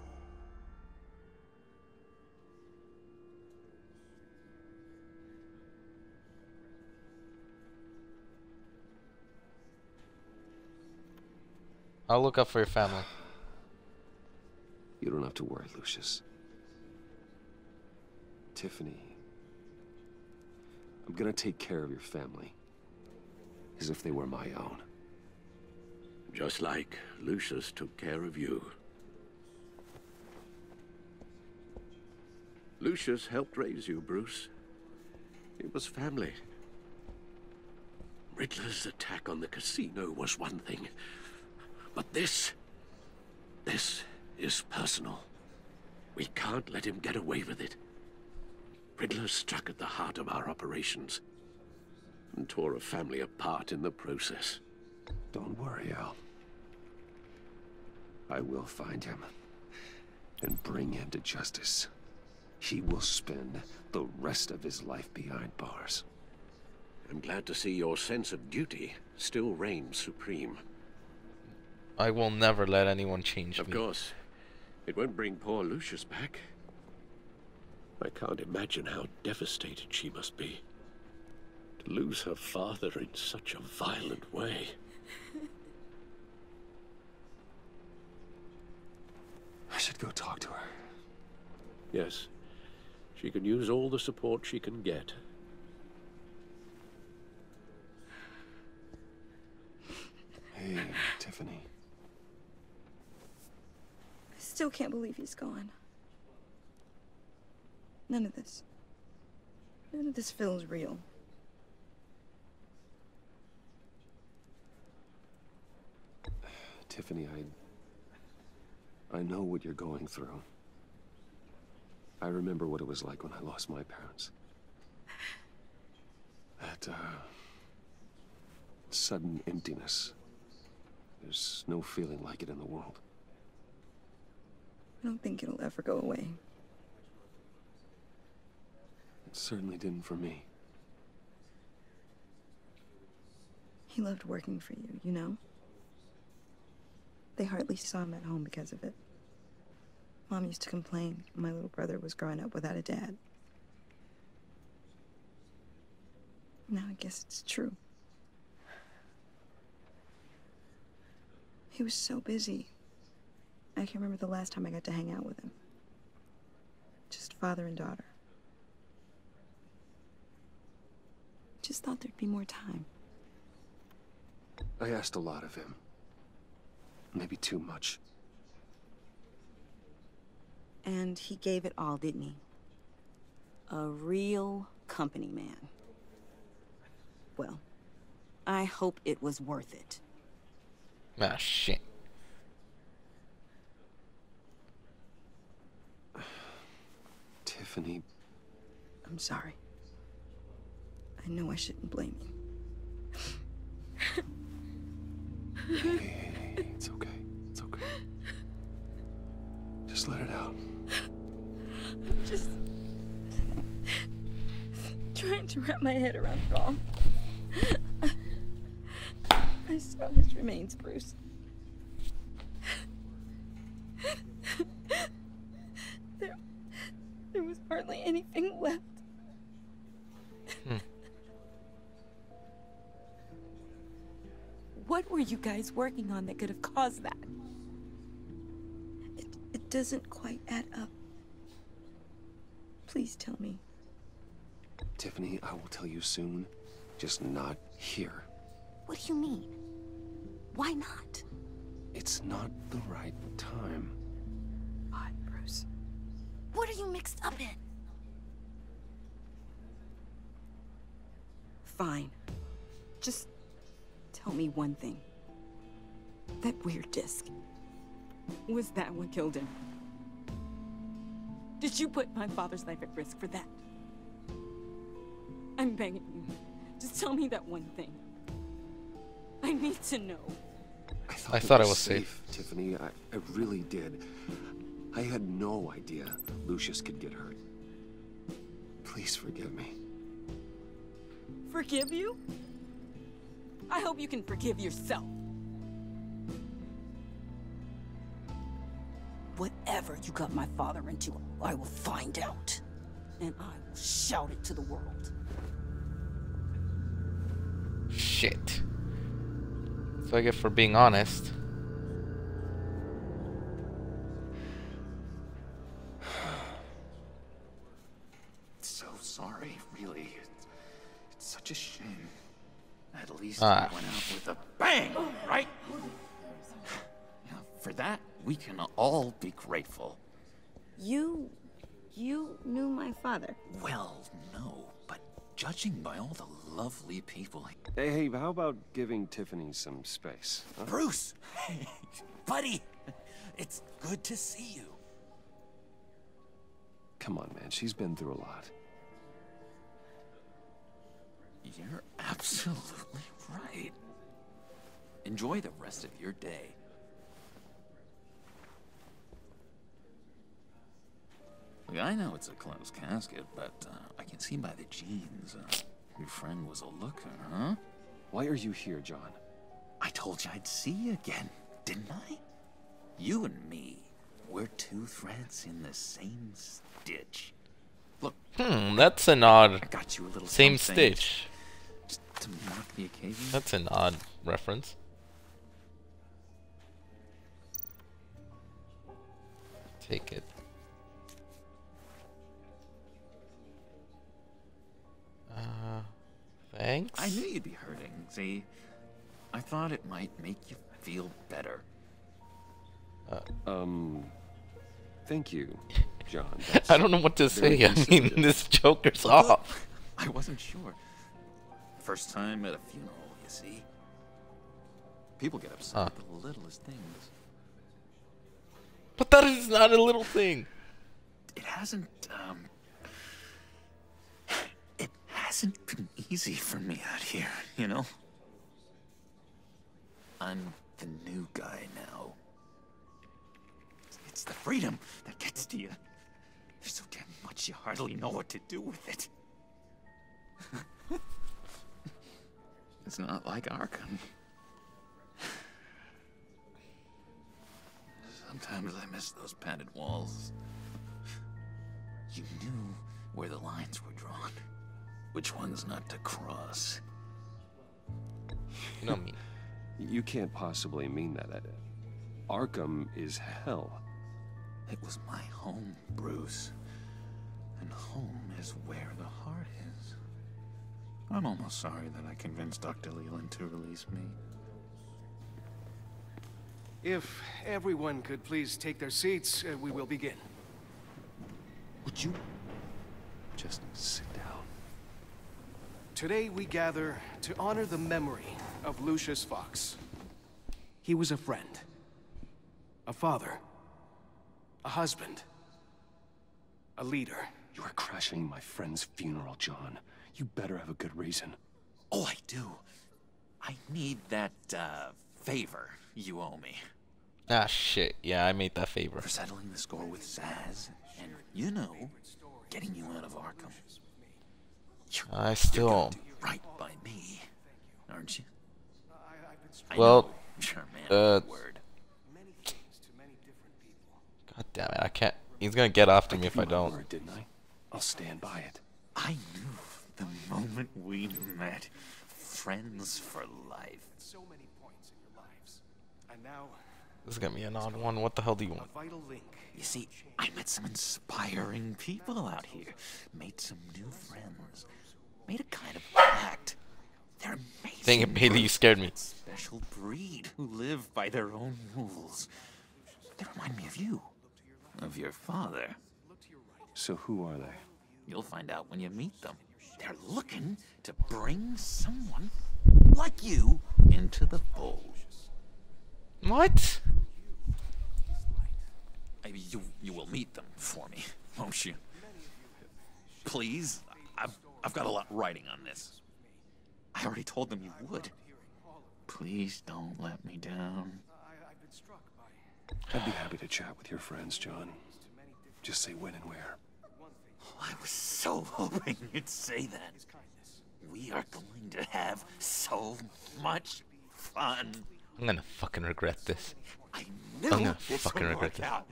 I'll look up for your family. You don't have to worry, Lucius. Tiffany, I'm gonna take care of your family. As if they were my own. Just like Lucius took care of you. Lucius helped raise you, Bruce. It was family. Riddler's attack on the casino was one thing. But this is personal. We can't let him get away with it. Riddler struck at the heart of our operations and tore a family apart in the process. Don't worry, Al. I will find him and bring him to justice. He will spend the rest of his life behind bars. I'm glad to see your sense of duty still reigns supreme. I will never let anyone change me. Of course. It won't bring poor Lucius back. I can't imagine how devastated she must be. To lose her father in such a violent way. I should go talk to her. Yes. She can use all the support she can get. Hey, Tiffany. I still can't believe he's gone. None of this feels real. Tiffany, I know what you're going through. I remember what it was like when I lost my parents. That, sudden emptiness. There's no feeling like it in the world. I don't think it'll ever go away. It certainly didn't for me. He loved working for you, you know? They hardly saw him at home because of it. Mom used to complain my little brother was growing up without a dad. Now I guess it's true. He was so busy. I can't remember the last time I got to hang out with him. Just father and daughter. Just thought there'd be more time. I asked a lot of him. Maybe too much. And he gave it all, didn't he? A real company man. Well, I hope it was worth it. Ah, shit. Tiffany. I'm sorry. I know I shouldn't blame you. Hey, it's okay. It's okay. Just let it out. I'm just trying to wrap my head around it all. I saw his remains, Bruce. There was hardly anything left. What were you guys working on that could have caused that? It doesn't quite add up. Please tell me. Tiffany, I will tell you soon. Just not here. What do you mean? Why not? It's not the right time. God, Bruce. What are you mixed up in? Fine. Just tell me one thing. That weird disc. Was that what killed him? Did you put my father's life at risk for that? I'm begging you. Just tell me that one thing. I need to know. I thought I was safe. Tiffany, I really did. I had no idea Lucius could get hurt. Please forgive me. Forgive you? I hope you can forgive yourself. Whatever you got my father into, I will find out. And I will shout it to the world. Shit. So I get for being honest. such a shame. At least he went out with a bang, right? Yeah, for that, we can all be grateful. You knew my father? Well, no, but judging by all the lovely people... Hey, how about giving Tiffany some space? Huh? Bruce! Buddy! It's good to see you. Come on, man. She's been through a lot. You're absolutely right. Enjoy the rest of your day. Look, I know it's a closed casket, but I can see by the jeans. Your friend was a looker, huh? Why are you here, John? I told you I'd see you again, didn't I? You and me, we're two threads in the same stitch. Look. That's an odd. I got you a little same something stitch. Just to mark the occasion. That's an odd reference. Take it. Thanks. I knew you'd be hurting. See, I thought it might make you feel better. Thank you, John. I don't know what to say. I mean, this Joker's off. I wasn't sure. First time at a funeral, you see. People get upset at the littlest things. But that is not a little thing. It hasn't been easy for me out here, you know? I'm the new guy now. It's the freedom that gets to you. There's so damn much you hardly know what to do with it. It's not like Arkham. Sometimes I miss those padded walls. You knew where the lines were drawn. Which ones not to cross. You know me. You can't possibly mean that. Arkham is hell. It was my home, Bruce. And home is where the heart is. I'm almost sorry that I convinced Dr. Leland to release me. If everyone could please take their seats, we will begin. Would you just sit down? Today we gather to honor the memory of Lucius Fox. He was a friend, a father, a husband, a leader. You are crashing my friend's funeral, John. You better have a good reason. Oh, I do. I need that, favor you owe me. Ah, shit. Yeah, I made that favor. For settling the score with Zaz, and, you know, getting you out of Arkham. I still... right by me, aren't you? Well, sure, man, word. God damn it, I can't... He's gonna get after me if I don't. Word, didn't I? I'll stand by it. I knew the moment we met. Friends for life. So many points in your lives. And now... This is gonna be an odd one. What the hell do you want? A vital link. You see, I met some inspiring people out here. Made some new friends. Made a kind of pact. They're amazing. Dang it, Bailey, you scared me. Special breed who live by their own rules. They remind me of you. Of your father. So who are they? You'll find out when you meet them. They're looking to bring someone like you into the fold. What? You will meet them for me, won't you? Please? I've got a lot writing on this. I already told them you would. Please don't let me down. I'd be happy to chat with your friends, John. Just say when and where. I was so hoping you'd say that. We are going to have so much fun. I'm gonna fucking regret this. I knew I'm gonna this fucking would regret work this. out.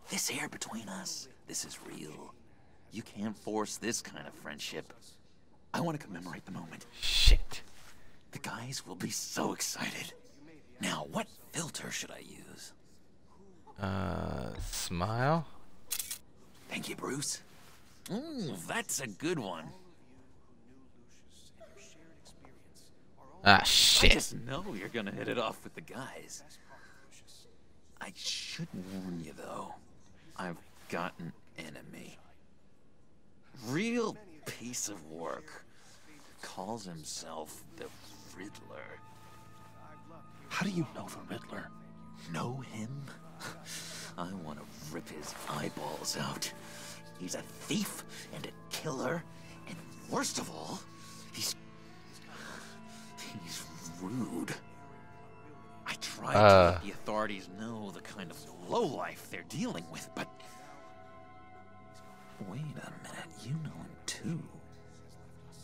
This air between us, this is real. You can't force this kind of friendship. I want to commemorate the moment. Shit. The guys will be so excited. Now, what filter should I use? Smile? Thank you, Bruce. Ooh, that's a good one. Ah, shit. I just know you're gonna hit it off with the guys. I should warn you, though. I've got an enemy. Real piece of work. Calls himself the Riddler. How do you know the Riddler? Know him? I want to rip his eyeballs out. He's a thief and a killer, and worst of all, he's rude. I tried to let the authorities know the kind of lowlife they're dealing with, but wait a minute, you know him too.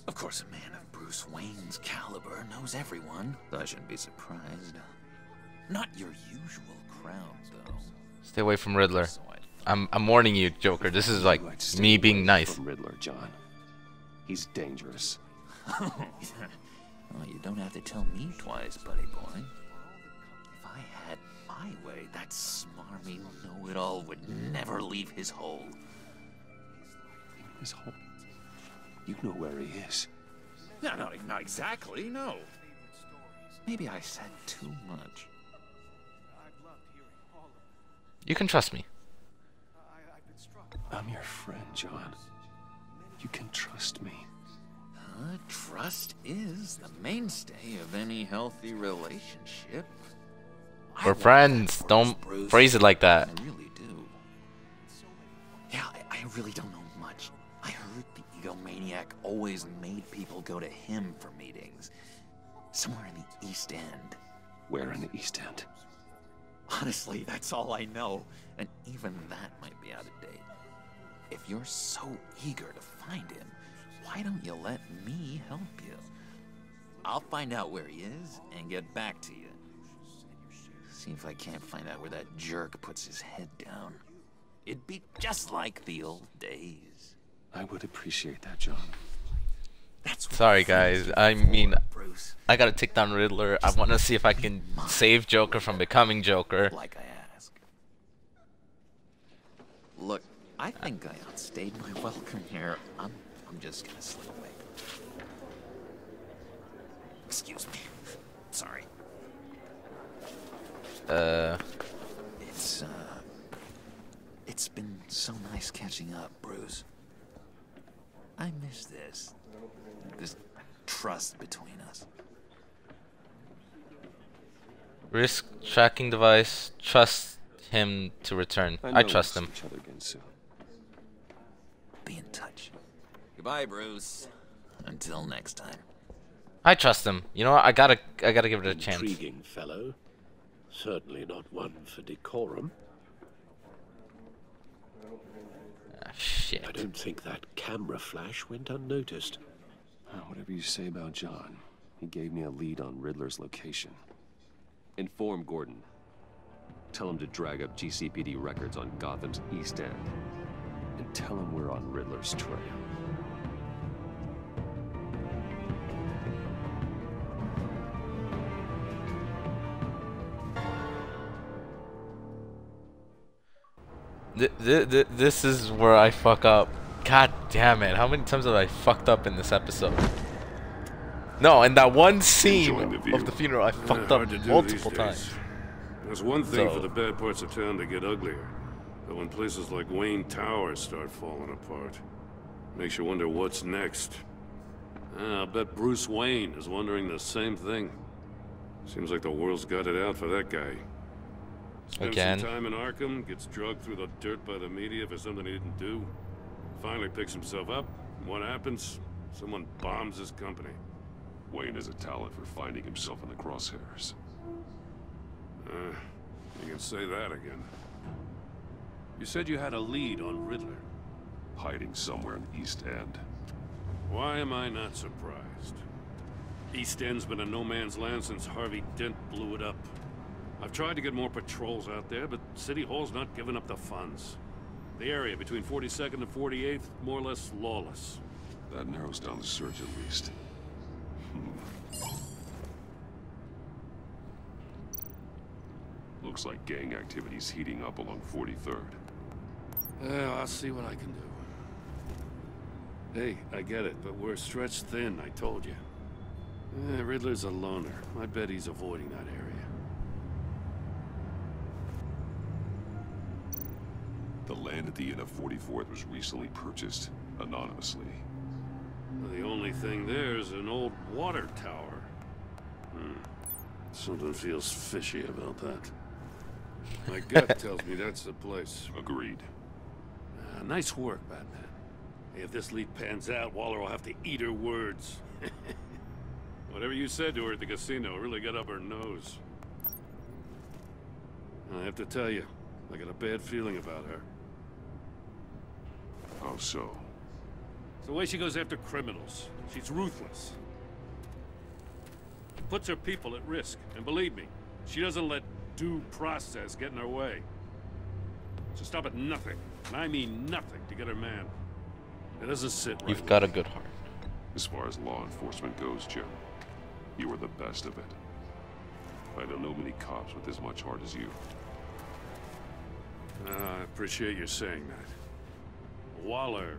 Of course, a man of Bruce Wayne's caliber knows everyone, so I shouldn't be surprised. Not your usual crowd, though. Stay away from Riddler. I'm warning you, Joker. This is like me being nice. From Riddler, John. He's dangerous. Well, you don't have to tell me twice, buddy boy. If I had my way, that smarmy know-it-all would never leave his hole. His hole? You know where he is. No, not exactly, no. Maybe I said too much. You can trust me. I'm your friend, John. You can trust me. Trust is the mainstay of any healthy relationship. We're friends. Don't phrase it like that. I really do. Yeah, I really don't know much. I heard the egomaniac always made people go to him for meetings. Somewhere in the East End. Where in the East End? Honestly, that's all I know. And even that might be out of date. If you're so eager to find him, why don't you let me help you? I'll find out where he is and get back to you. See if I can't find out where that jerk puts his head down. It'd be just like the old days. I would appreciate that, John. Sorry, guys. I mean, I gotta take down Riddler. I want to see if I can save Joker from becoming Joker. Like I ask. Look, I think I outstayed my welcome here. I'm just gonna slip away. Excuse me. Sorry. It's been so nice catching up, Bruce. I miss this trust between us. Risk tracking device. Trust him to return. I trust him. Each other again soon. Be in touch. Goodbye, Bruce. Until next time. I trust him. You know what? I gotta give it a chance. Intriguing fellow. Certainly not one for decorum. Ah, shit. I don't think that camera flash went unnoticed. Whatever you say about John, he gave me a lead on Riddler's location. Inform Gordon. Tell him to drag up GCPD records on Gotham's East End. And tell him we're on Riddler's trail. This is where I fuck up. God damn it. How many times have I fucked up in this episode? No, in that one scene of the funeral, I fucked up multiple times. There's one thing for the bad parts of town to get uglier. But when places like Wayne Towers start falling apart, makes you wonder what's next. I'll bet Bruce Wayne is wondering the same thing. Seems like the world's got it out for that guy. Spends some time in Arkham, gets drugged through the dirt by the media for something he didn't do. Finally picks himself up. What happens? Someone bombs his company. Wayne has a talent for finding himself in the crosshairs. You can say that again. You said you had a lead on Riddler. Hiding somewhere in the East End. Why am I not surprised? East End's been a no-man's land since Harvey Dent blew it up. I've tried to get more patrols out there, but City Hall's not giving up the funds. The area between 42nd and 48th, more or less lawless. That narrows down the search at least. Looks like gang activity's heating up along 43rd. Well, I'll see what I can do. Hey, I get it, but we're stretched thin, I told you. Riddler's a loner. I bet he's avoiding that area. The land at the end of 44th was recently purchased anonymously. The only thing there is an old water tower. Something feels fishy about that. My gut tells me that's the place. Agreed. Nice work, Batman. If this lead pans out, Waller will have to eat her words. Whatever you said to her at the casino really got up her nose. I have to tell you, I got a bad feeling about her. How so? It's the way she goes after criminals. She's ruthless. Puts her people at risk, and believe me, she doesn't let due process get in her way. She'll stop at nothing, and I mean nothing, to get her man. It doesn't sit right. You've got a good heart. As far as law enforcement goes, Jim, you are the best of it. I don't know many cops with as much heart as you. I appreciate you saying that. Waller,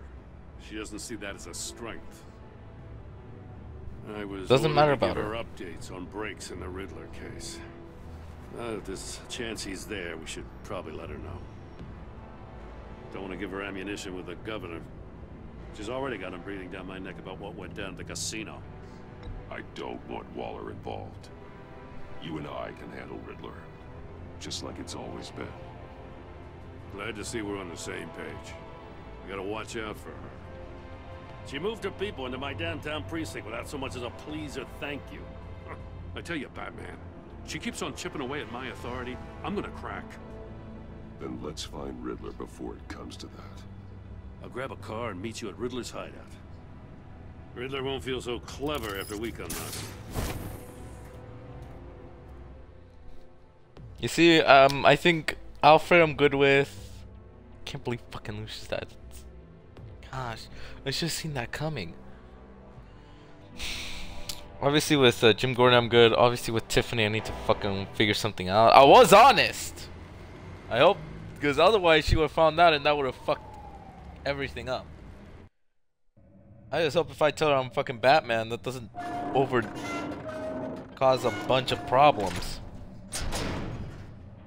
she doesn't see that as a strength. I was Doesn't matter about her updates on breaks in the Riddler case. If there's a chance he's there, we should probably let her know. Don't want to give her ammunition with the governor. She's already got him breathing down my neck about what went down at the casino. I don't want Waller involved. You and I can handle Riddler, just like it's always been. Glad to see we're on the same page. We gotta watch out for her. She moved her people into my downtown precinct without so much as a please or thank you. I tell you, Batman, she keeps on chipping away at my authority. I'm gonna crack. Then let's find Riddler before it comes to that. I'll grab a car and meet you at Riddler's hideout. Riddler won't feel so clever after we come knocking. You see, I think Alfred I'm good with. Can't believe fucking Lucius died. Gosh, I should have seen that coming. Obviously with Jim Gordon I'm good. Obviously with Tiffany I need to fucking figure something out. I was honest! I hope, because otherwise she would have found out and that would have fucked everything up. I just hope if I tell her I'm fucking Batman that doesn't cause a bunch of problems.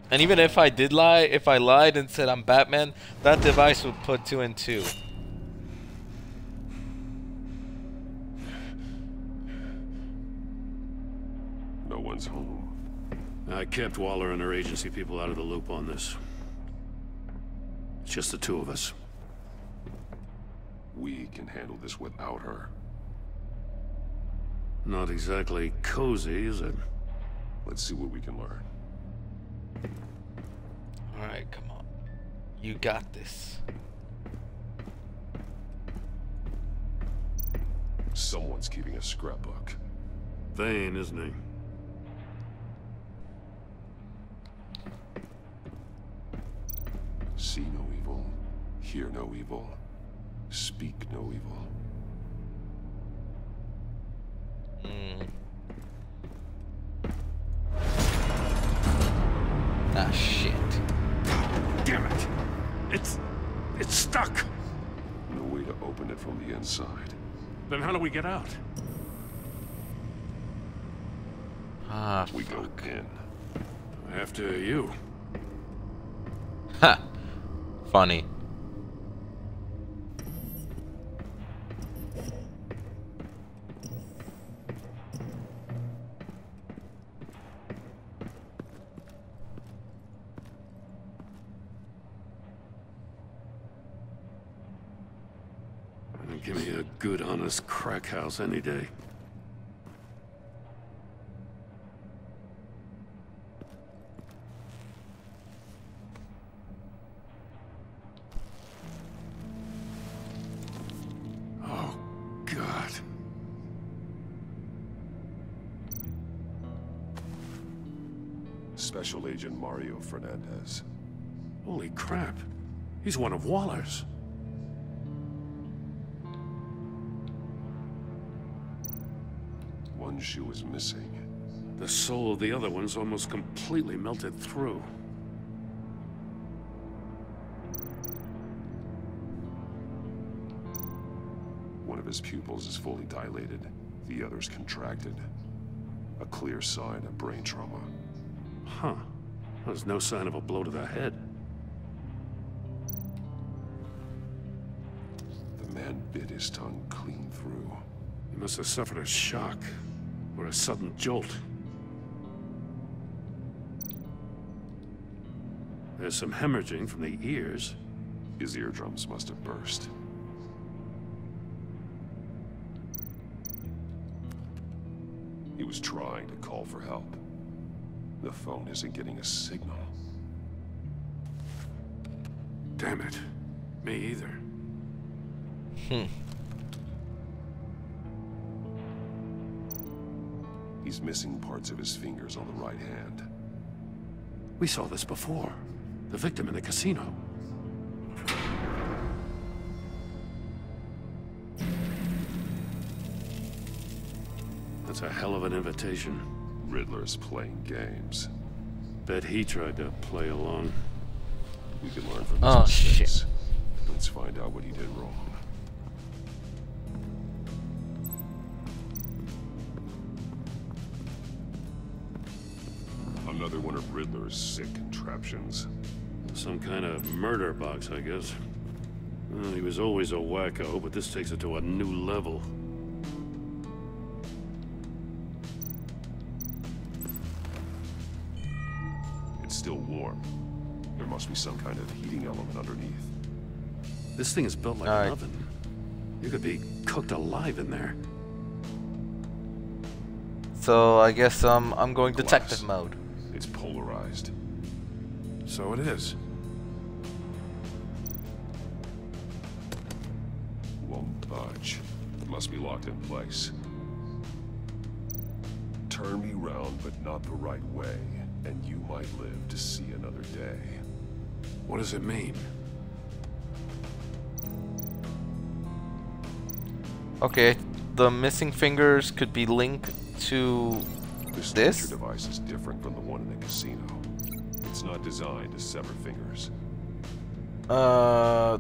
And even if I did lie, if I lied and said I'm Batman, that device would put 2 and 2. No one's home. I kept Waller and her agency people out of the loop on this. It's just the two of us. We can handle this without her. Not exactly cozy, is it? Let's see what we can learn. Alright, come on. You got this. Someone's keeping a scrapbook. Vane, isn't he? See no evil, hear no evil, speak no evil. Ah, shit. Damn it! It's stuck! No way to open it from the inside. Then how do we get out? Ah, we go in. After you. Ha! Funny. Give me a good, honest crack house any day. Oh, God. Special Agent Mario Fernandez. Holy crap. He's one of Waller's. One shoe is missing. The soul of the other one's almost completely melted through. One of his pupils is fully dilated. The other's contracted. A clear sign of brain trauma. Huh. There's no sign of a blow to the head. The man bit his tongue clean through. He must have suffered a shock or a sudden jolt. There's some hemorrhaging from the ears. His eardrums must have burst. He was trying to call for help. The phone isn't getting a signal. Damn it. Me either. He's missing parts of his fingers on the right hand. We saw this before. The victim in the casino. That's a hell of an invitation. Riddler's playing games. Bet he tried to play along. We can learn from his mistakes. Let's find out what he did wrong. Another one of Riddler's sick contraptions. Some kind of murder box, I guess. Well, he was always a wacko, but this takes it to a new level. It's still warm. There must be some kind of heating element underneath. This thing is built like an oven. You could be cooked alive in there. So I guess I'm going detective mode. It's polarized. So it is. Won't budge. It must be locked in place. Turn me round, but not the right way, and you might live to see another day. What does it mean? Okay, the missing fingers could be linked to This device is different from the one in the casino. It's not designed to sever fingers. The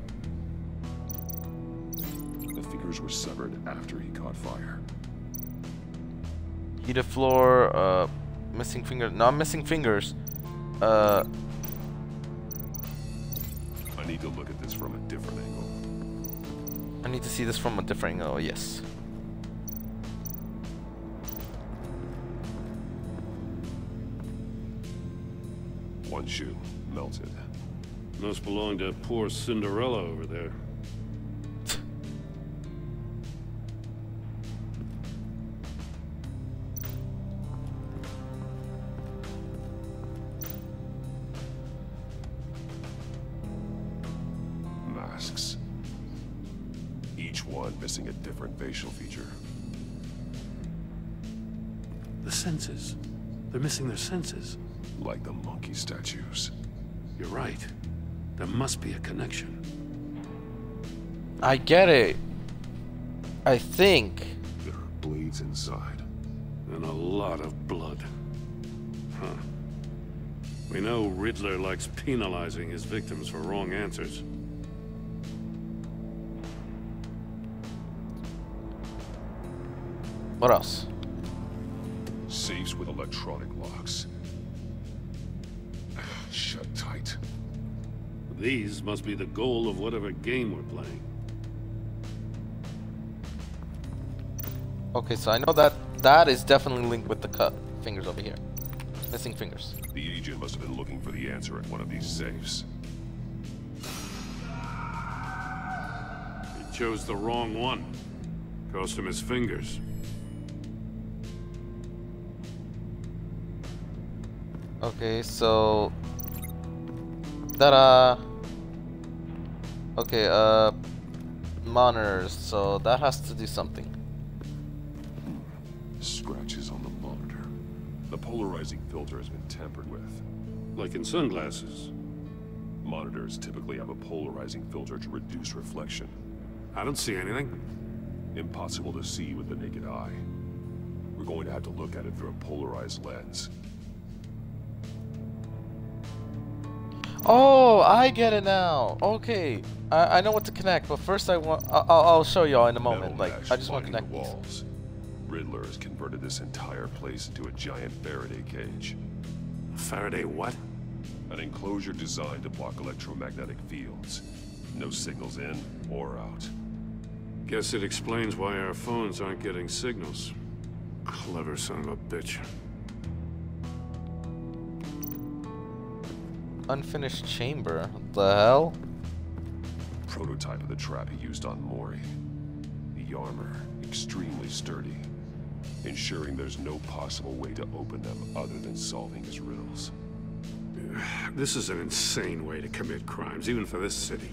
fingers were severed after he caught fire. Heated floor, missing finger, not missing fingers. I need to look at this from a different angle. I need to see this from a different angle, yes. One shoe, melted. Must belong to poor Cinderella over there. Masks. Each one missing a different facial feature. The senses. They're missing their senses. Like the monkey statues. You're right. There must be a connection. I get it. I think. There are bleeds inside. And a lot of blood. Huh. We know Riddler likes penalizing his victims for wrong answers. What else? Safes with electronic locks. Shut tight. These must be the goal of whatever game we're playing. Okay, so I know that that is definitely linked with the cut fingers over here. Missing fingers. The agent must have been looking for the answer at one of these safes. He chose the wrong one. Cost him his fingers. Okay, so ta-da. Okay, monitors, so that has to do something. Scratches on the monitor. The polarizing filter has been tampered with. Like in sunglasses. Monitors typically have a polarizing filter to reduce reflection. I don't see anything. Impossible to see with the naked eye. We're going to have to look at it through a polarized lens. Oh, I get it now. Okay, I know what to connect, but first I'll show y'all in a moment. Like, I just want to connect these. Riddler has converted this entire place into a giant Faraday cage. Faraday what? An enclosure designed to block electromagnetic fields. No signals in or out. Guess it explains why our phones aren't getting signals. Clever son of a bitch. Unfinished chamber? What the hell? Prototype of the trap he used on Mori. The armor, extremely sturdy, ensuring there's no possible way to open them other than solving his riddles. This is an insane way to commit crimes, even for this city.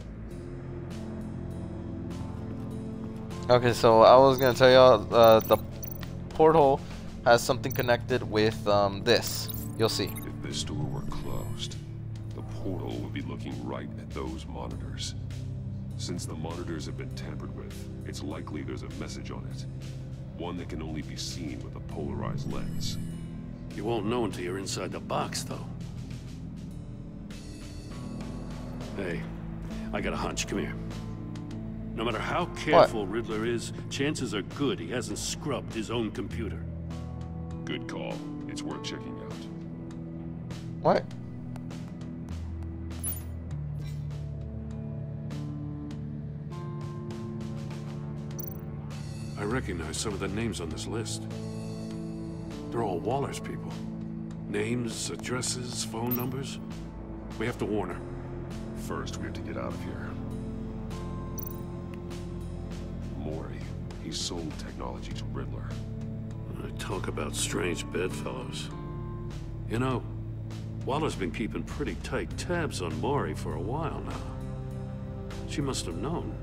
Okay, so I was gonna tell y'all the portal has something connected with this. You'll see. If this door were closed, the portal would be looking right at those monitors. Since the monitors have been tampered with, it's likely there's a message on it. One that can only be seen with a polarized lens. You won't know until you're inside the box, though. Hey, I got a hunch. Come here. No matter how careful Riddler is, chances are good he hasn't scrubbed his own computer. Good call. It's worth checking out. What? I recognize some of the names on this list. They're all Waller's people. Names, addresses, phone numbers. We have to warn her. First, we have to get out of here. Mori, he sold technology to Riddler. Talk about strange bedfellows. You know, Waller's been keeping pretty tight tabs on Mori for a while now. She must have known.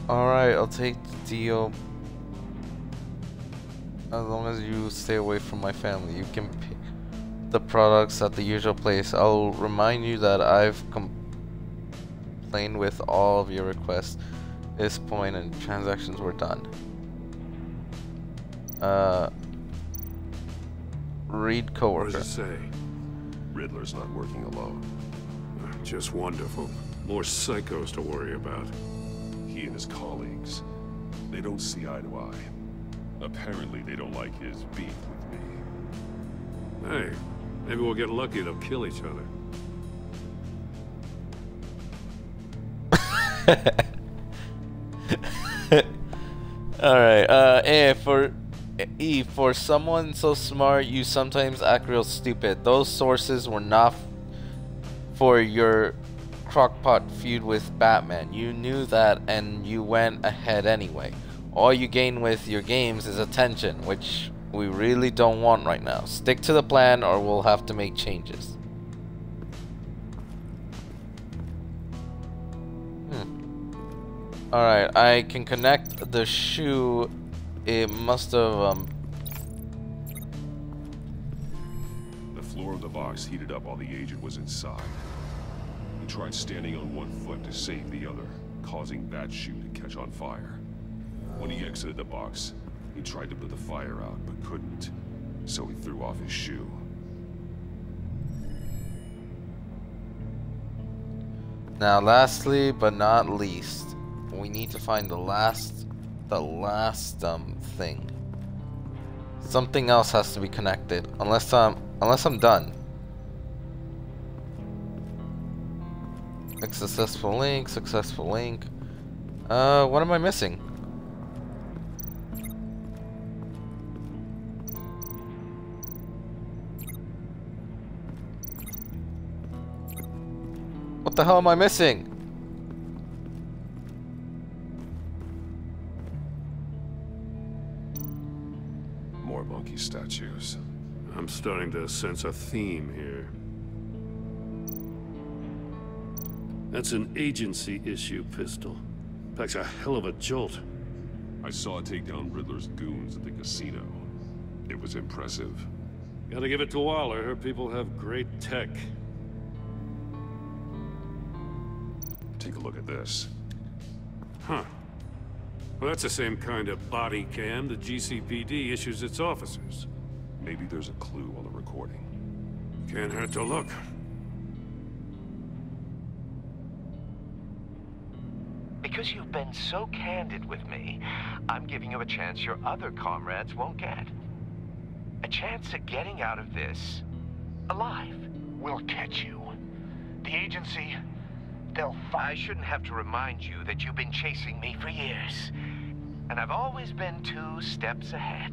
Alright, I'll take the deal. As long as you stay away from my family, you can pick the products at the usual place. I'll remind you that I've complained with all of your requests at this point and transactions were done. Read coworker. What does it say? Riddler's not working alone. Just wonderful. More psychos to worry about. He and his colleagues, they don't see eye to eye. Apparently they don't like his beef with me. Hey, maybe we'll get lucky they'll kill each other. Alright, for someone so smart, you sometimes act real stupid. Those sources were not for your crockpot feud with Batman. You knew that and you went ahead anyway. All you gain with your games is attention, which we really don't want right now. Stick to the plan or we'll have to make changes. Alright, I can connect the shoe. It must have The floor of the box heated up while the agent was inside. He tried standing on one foot to save the other, causing that shoe to catch on fire. When he exited the box, he tried to put the fire out, but couldn't, so he threw off his shoe. Now, lastly but not least, we need to find the last thing. Something else has to be connected, unless I'm done. Successful link, successful link. What am I missing? What the hell am I missing? More monkey statues. I'm starting to sense a theme here. That's an agency issue pistol. Packs a hell of a jolt. I saw it take down Riddler's goons at the casino. It was impressive. Gotta give it to Waller. Her people have great tech. Take a look at this. Huh. Well, that's the same kind of body cam the GCPD issues its officers. Maybe there's a clue on the recording. Can't hurt to look. Because because you've been so candid with me, I'm giving you a chance your other comrades won't get. A chance at getting out of this alive. We'll catch you. The agency, they'll find... I shouldn't have to remind you that you've been chasing me for years. And I've always been 2 steps ahead.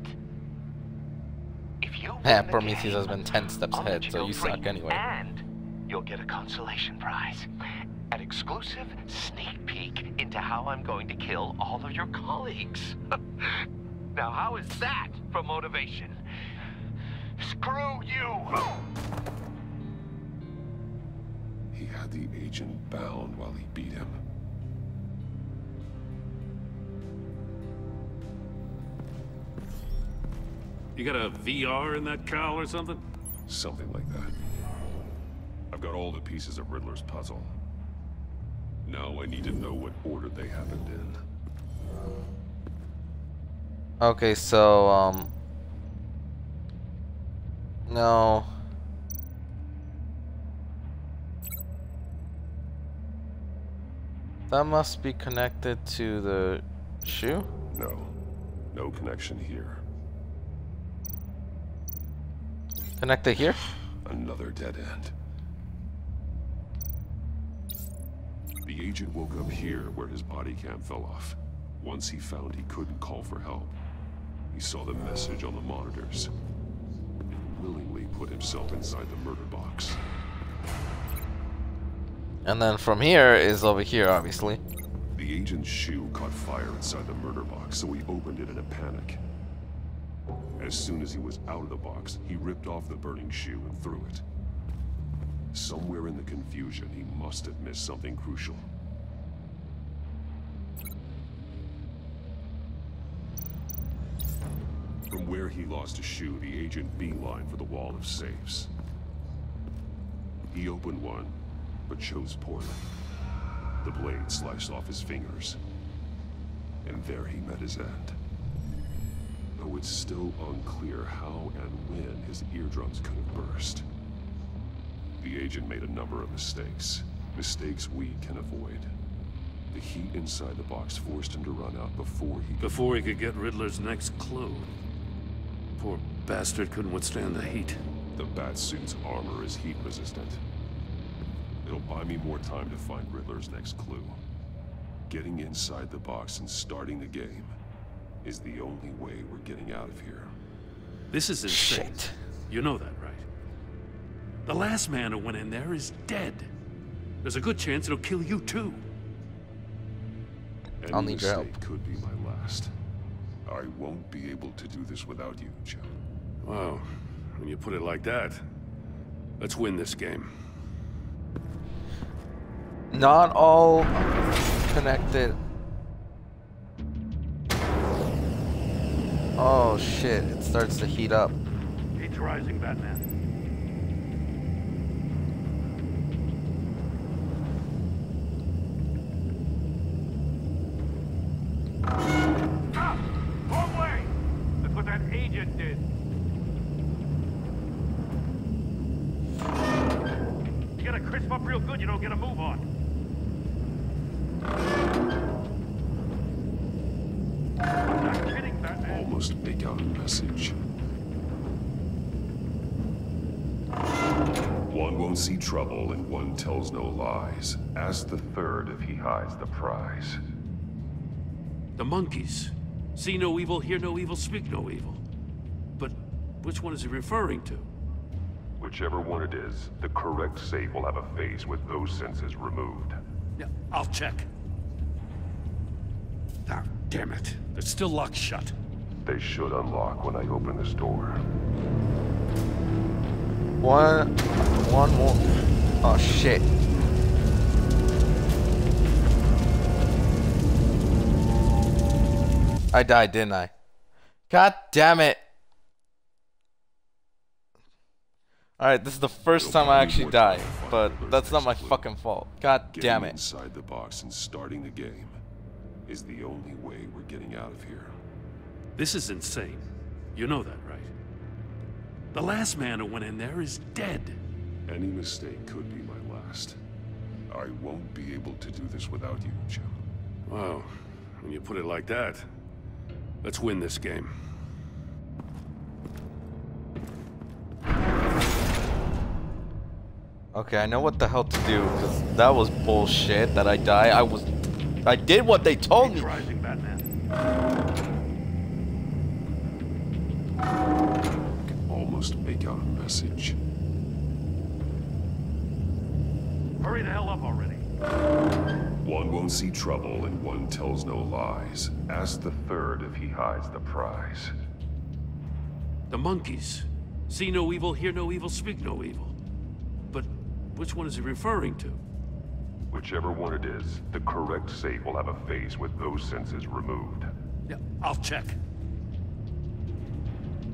If you Yeah, Prometheus has been 10 steps ahead, so you suck anyway. And you'll get a consolation prize. An exclusive sneak peek into how I'm going to kill all of your colleagues. Now, how is that for motivation? Screw you! He had the agent bound while he beat him. You got a VR in that cowl or something? Something like that. I've got all the pieces of Riddler's puzzle. Now I need to know what order they happened in. Okay, so, no. That must be connected to the shoe? No. No connection here. Connected here? Another dead end. The agent woke up here where his body cam fell off. Once he found he couldn't call for help, he saw the message on the monitors and willingly put himself inside the murder box. And then from here is over here, obviously. The agent's shoe caught fire inside the murder box, so he opened it in a panic. As soon as he was out of the box, he ripped off the burning shoe and threw it. Somewhere in the confusion, he must have missed something crucial. From where he lost a shoe, the agent beelined for the wall of safes. He opened one, but chose poorly. The blade sliced off his fingers, and there he met his end. Though it's still unclear how and when his eardrums could have burst. The agent made a number of mistakes. Mistakes we can avoid. The heat inside the box forced him to run out before he could get Riddler's next clue. Poor bastard couldn't withstand the heat. The Batsuit's armor is heat resistant. It'll buy me more time to find Riddler's next clue. Getting inside the box and starting the game is the only way we're getting out of here. This is insane. Shit. You know that, right? The last man who went in there is dead. There's a good chance it'll kill you too. I'll need your help. Could be my last. I won't be able to do this without you, Joe. Wow. When you put it like that, let's win this game. Not all connected. Oh shit, it starts to heat up. Heat's rising, Batman. Wrong way! That's what that agent did. You gotta crisp up real good, you don't get a move on. Not kidding, Batman. Almost make out a message. One won't see trouble and one tells no lies. Ask the third if he hides the prize. The monkeys. See no evil, hear no evil, speak no evil. But which one is he referring to? Whichever one it is, the correct safe will have a face with those senses removed. Yeah, I'll check. Ah, damn it. They're still locked shut. They should unlock when I open this door. One more. Oh shit. I died, didn't I? God damn it. Alright, this is the first time I actually died, but that's not my fucking fault. God damn it. Getting inside the box and starting the game is the only way we're getting out of here. This is insane. You know that, right? The last man who went in there is dead. Any mistake could be my last. I won't be able to do this without you, Jim. Wow, when you put it like that, let's win this game. Okay, I know what the hell to do, because that was bullshit that I die. I did what they told me. Rising, Batman. Can almost make out a message. Hurry the hell up already. One won't see trouble and one tells no lies. Ask the third if he hides the prize. The monkeys. See no evil, hear no evil, speak no evil. But which one is he referring to? Whichever one it is, the correct safe will have a face with those senses removed. Yeah, I'll check.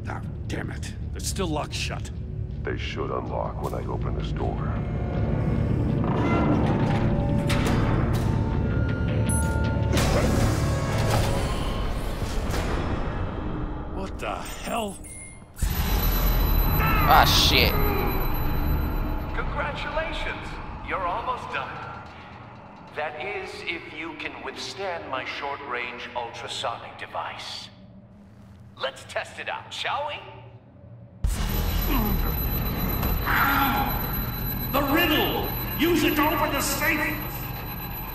Ah, damn it. They're still locked shut. They should unlock when I open this door. What the hell? Ah, shit. Congratulations! You're almost done. That is, if you can withstand my short-range ultrasonic device. Let's test it out, shall we? The riddle! Use it to open the safe!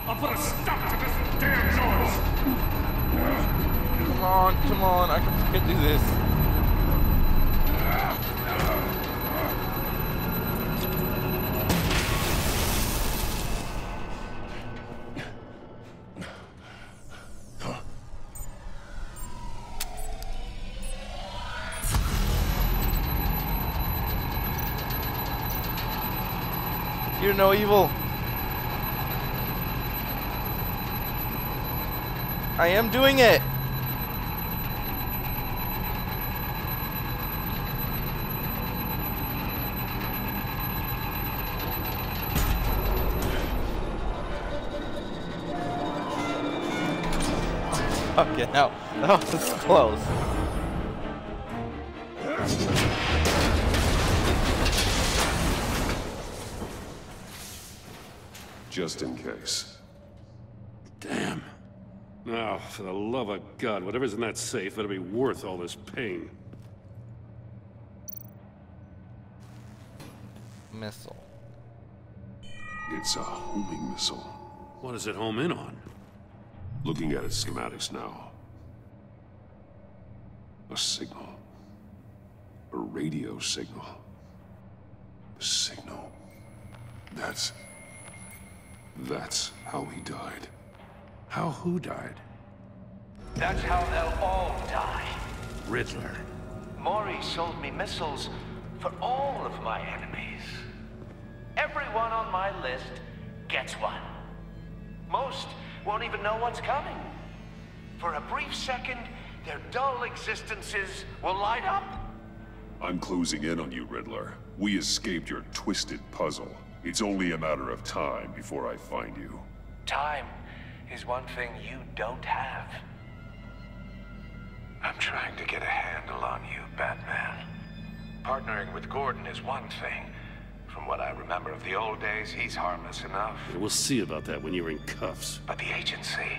I'll put a stop to this damn noise! Come on, I can do this. You're no evil. I am doing it. Okay, now that was close. Just in case. Damn. Now, for the love of God, whatever's in that safe better be worth all this pain. Missile. It's a homing missile. What does it home in on? Looking at its schematics now. A signal. A radio signal. A signal. That's how he died. How who died? That's how they'll all die. Riddler. Maury sold me missiles for all of my enemies. Everyone on my list gets one. Most won't even know what's coming. For a brief second, their dull existences will light up. I'm closing in on you, Riddler. We escaped your twisted puzzle. It's only a matter of time before I find you. Time is one thing you don't have. I'm trying to get a handle on you, Batman. Partnering with Gordon is one thing. From what I remember of the old days, he's harmless enough. Yeah, we'll see about that when you're in cuffs. But the agency,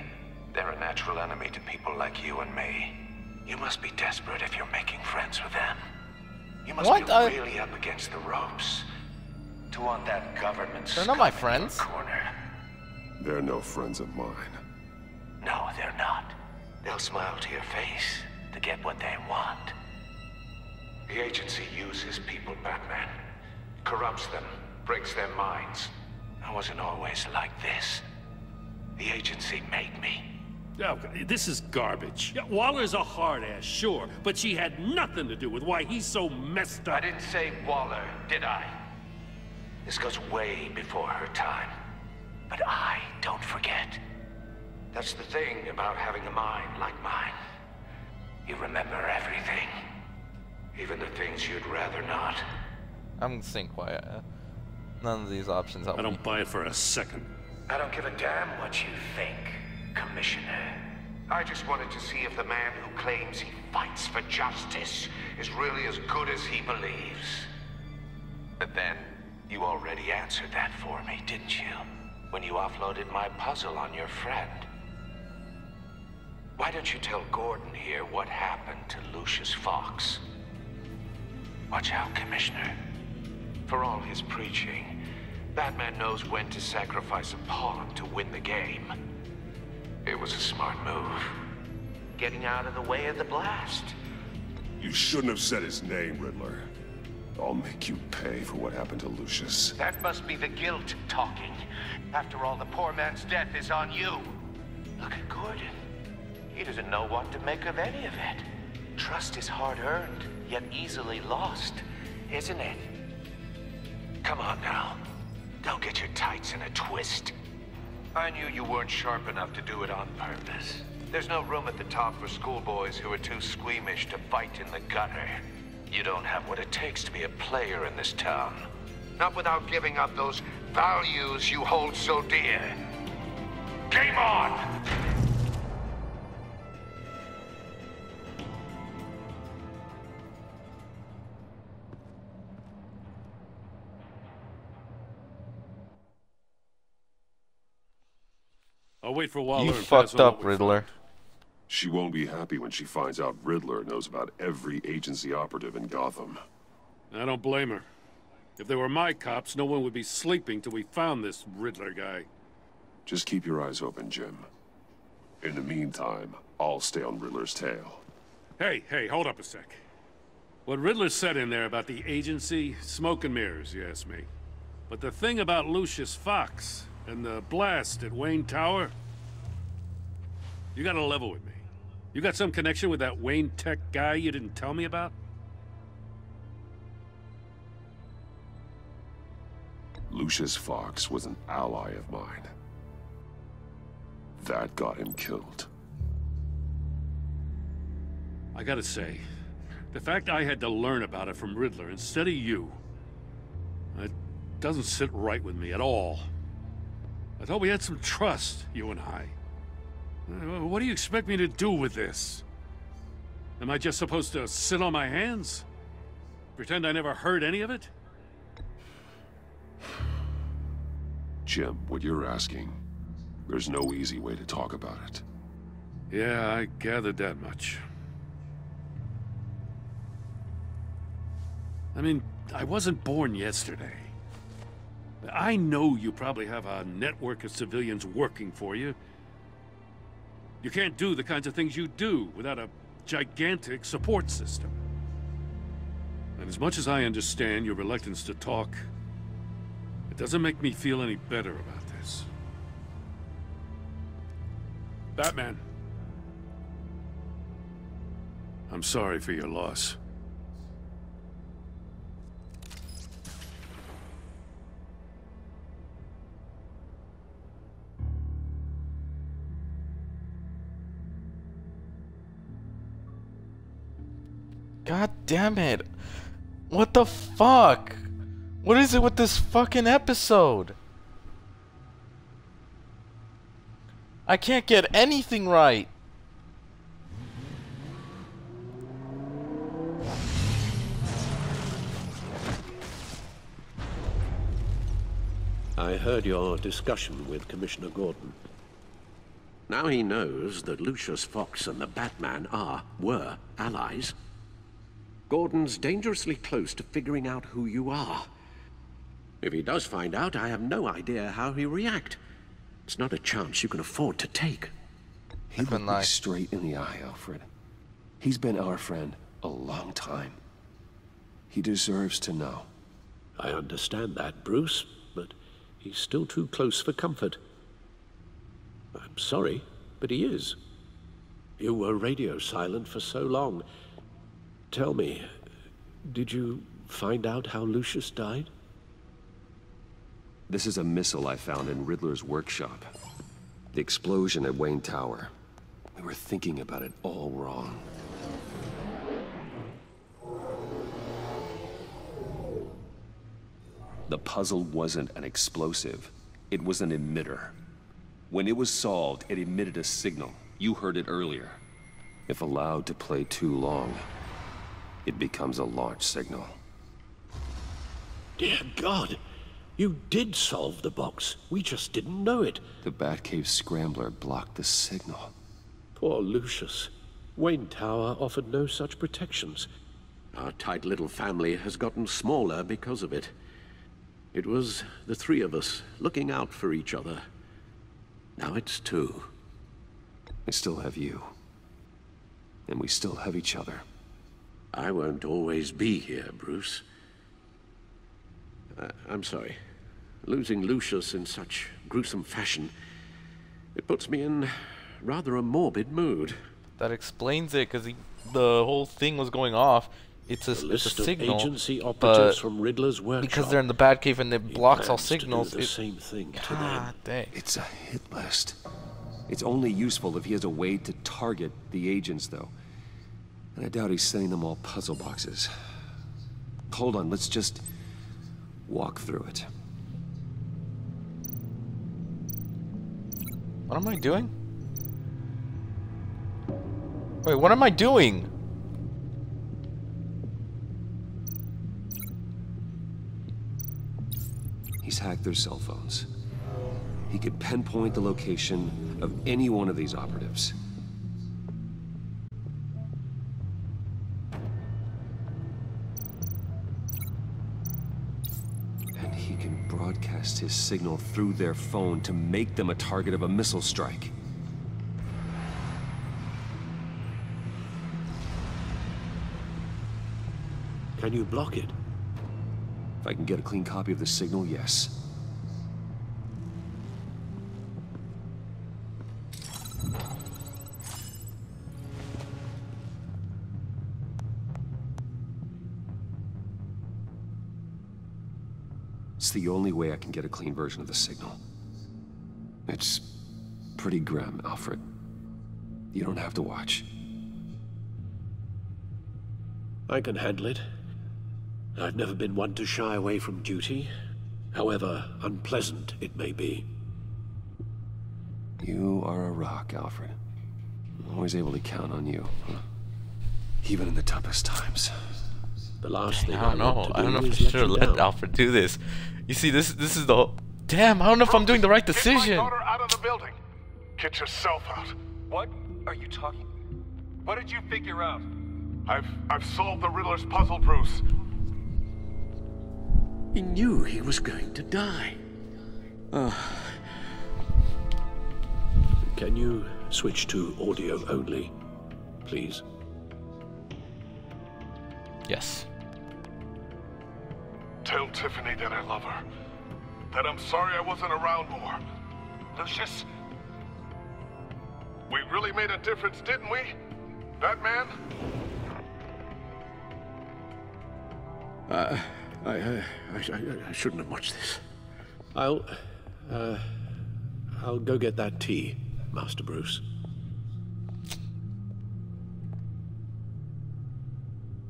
they're a natural enemy to people like you and me. You must be desperate if you're making friends with them. You must be really up against the ropes to want that government. They're not my friends. Corner. They're no friends of mine. No, they're not. They'll smile to your face to get what they want. The agency uses people, Batman. Corrupts them, breaks their minds. I wasn't always like this. The agency made me. Oh, this is garbage. Yeah, Waller's a hard-ass, sure, but she had nothing to do with why he's so messed up. I didn't say Waller, did I? This goes way before her time. But I don't forget. That's the thing about having a mind like mine. You remember everything. Even the things you'd rather not. I'm staying quiet. None of these options help I don't buy it for a second. I don't give a damn what you think, Commissioner. I just wanted to see if the man who claims he fights for justice is really as good as he believes. But then, you already answered that for me, didn't you? When you offloaded my puzzle on your friend. Why don't you tell Gordon here what happened to Lucius Fox? Watch out, Commissioner. For all his preaching, Batman knows when to sacrifice a pawn to win the game. It was a smart move. Getting out of the way of the blast. You shouldn't have said his name, Riddler. I'll make you pay for what happened to Lucius. That must be the guilt talking. After all, the poor man's death is on you. Look at Gordon. He doesn't know what to make of any of it. Trust is hard-earned, yet easily lost, isn't it? Come on now. Don't get your tights in a twist. I knew you weren't sharp enough to do it on purpose. There's no room at the top for schoolboys who are too squeamish to fight in the gutter. You don't have what it takes to be a player in this town. Not without giving up those values you hold so dear. Game on! I'll wait for Waller You and pass fucked on what up, we Riddler. She won't be happy when she finds out Riddler knows about every agency operative in Gotham. I don't blame her. If they were my cops, no one would be sleeping till we found this Riddler guy. Just keep your eyes open, Jim. In the meantime, I'll stay on Riddler's tail. Hey, hold up a sec. What Riddler said in there about the agency, smoke and mirrors, you ask me. But the thing about Lucius Fox and the blast at Wayne Tower, you gotta level with me. You got some connection with that Wayne Tech guy you didn't tell me about? Lucius Fox was an ally of mine. That got him killed. I gotta say, the fact I had to learn about it from Riddler instead of you, it doesn't sit right with me at all. I thought we had some trust, you and I. What do you expect me to do with this? Am I just supposed to sit on my hands? Pretend I never heard any of it? Jim, what you're asking, there's no easy way to talk about it. Yeah, I gathered that much. I mean, I wasn't born yesterday. I know you probably have a network of civilians working for you. You can't do the kinds of things you do without a gigantic support system. And as much as I understand your reluctance to talk, it doesn't make me feel any better about this. Batman. I'm sorry for your loss. God damn it. What the fuck? What is it with this fucking episode? I can't get anything right. I heard your discussion with Commissioner Gordon. Now he knows that Lucius Fox and the Batman were allies. Gordon's dangerously close to figuring out who you are. If he does find out, I have no idea how he'll react. It's not a chance you can afford to take. He looked me straight in the eye, Alfred. He's been our friend a long time. He deserves to know. I understand that, Bruce, but he's still too close for comfort. I'm sorry, but he is. You were radio silent for so long. Tell me, did you find out how Lucius died? This is a missile I found in Riddler's workshop. The explosion at Wayne Tower. We were thinking about it all wrong. The puzzle wasn't an explosive. It was an emitter. When it was solved, it emitted a signal. You heard it earlier. If allowed to play too long, it becomes a launch signal. Dear God, you did solve the box. We just didn't know it. The Batcave scrambler blocked the signal. Poor Lucius. Wayne Tower offered no such protections. Our tight little family has gotten smaller because of it. It was the three of us looking out for each other. Now it's two. I still have you. And we still have each other. I won't always be here, Bruce. I'm sorry. Losing Lucius in such gruesome fashion, it puts me in rather a morbid mood. That explains it, because the whole thing was going off. It's a signal, agency operatives from Riddler's workshop. Because they're in the Batcave and it blocks all plans to signals. do the same thing to God them. dang. It's a hit list. It's only useful if he has a way to target the agents, though. And I doubt he's sending them all puzzle boxes. Hold on, let's just walk through it. What am I doing? Wait, what am I doing? He's hacked their cell phones. He could pinpoint the location of any one of these operatives. And he can broadcast his signal through their phone to make them a target of a missile strike. Can you block it? If I can get a clean copy of the signal, yes. It's the only way I can get a clean version of the signal. It's pretty grim, Alfred. You don't have to watch. I can handle it. I've never been one to shy away from duty, however unpleasant it may be. You are a rock, Alfred. I'm always able to count on you, even in the toughest times. The last thing I don't know. I don't know if I is should let have you let down. Alfred do this. You see, this is the whole... Damn, I don't know if I'm doing the right decision. Get my daughter out of the building. Get yourself out. What are you talking? What did you figure out? I've solved the Riddler's puzzle, Bruce. He knew he was going to die. Can you switch to audio only, please? Yes. Tell Tiffany that I love her. That I'm sorry I wasn't around more. Lucius? We really made a difference, didn't we? Batman? I shouldn't have watched this. I'll go get that tea, Master Bruce.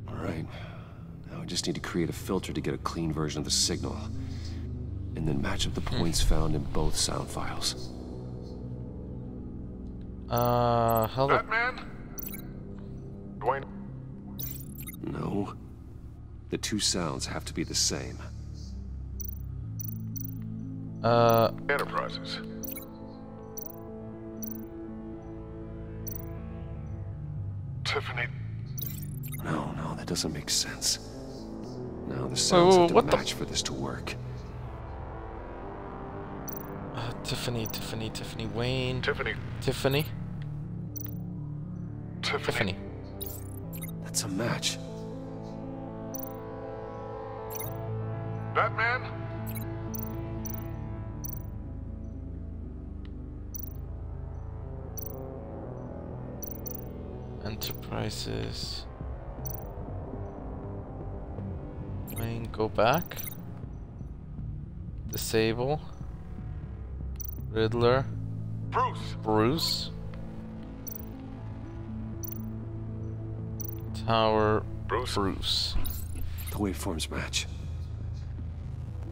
All right. Now I just need to create a filter to get a clean version of the signal. And then match up the points found in both sound files. Hold up. Batman? Dwayne? No. The two sounds have to be the same. Enterprises. Tiffany. No, that doesn't make sense. No, the sounds have to match for this to work. Tiffany, Wayne. Tiffany. That's a match. Batman? Enterprises. Wayne, go back. Disable. Riddler. Bruce. Tower. Bruce. The waveforms match.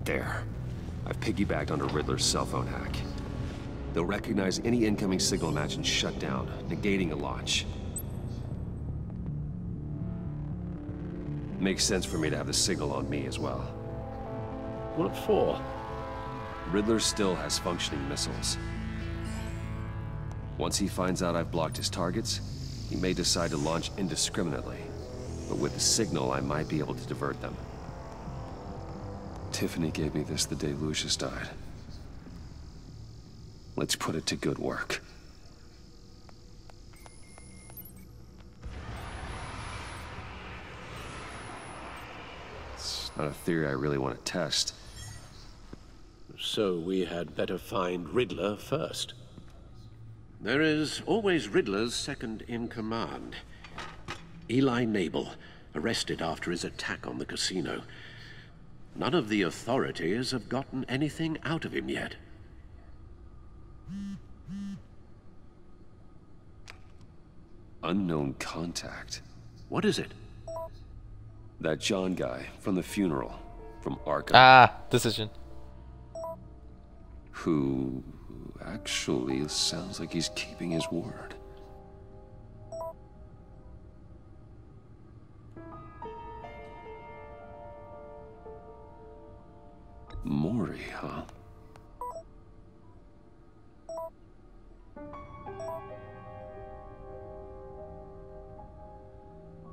There. I've piggybacked onto Riddler's cell phone hack. They'll recognize any incoming signal match and shut down, negating a launch. Makes sense for me to have the signal on me as well. What for? Riddler still has functioning missiles. Once he finds out I've blocked his targets, he may decide to launch indiscriminately. But with the signal, I might be able to divert them. Tiffany gave me this the day Lucius died. Let's put it to good work. It's not a theory I really want to test. So we had better find Riddler first. There is always Riddler's second in command. Eli Nabel, arrested after his attack on the casino. None of the authorities have gotten anything out of him yet. Unknown contact. What is it? That John guy from the funeral, from Arkham. Ah, decision. Who actually sounds like he's keeping his word. Maury, huh?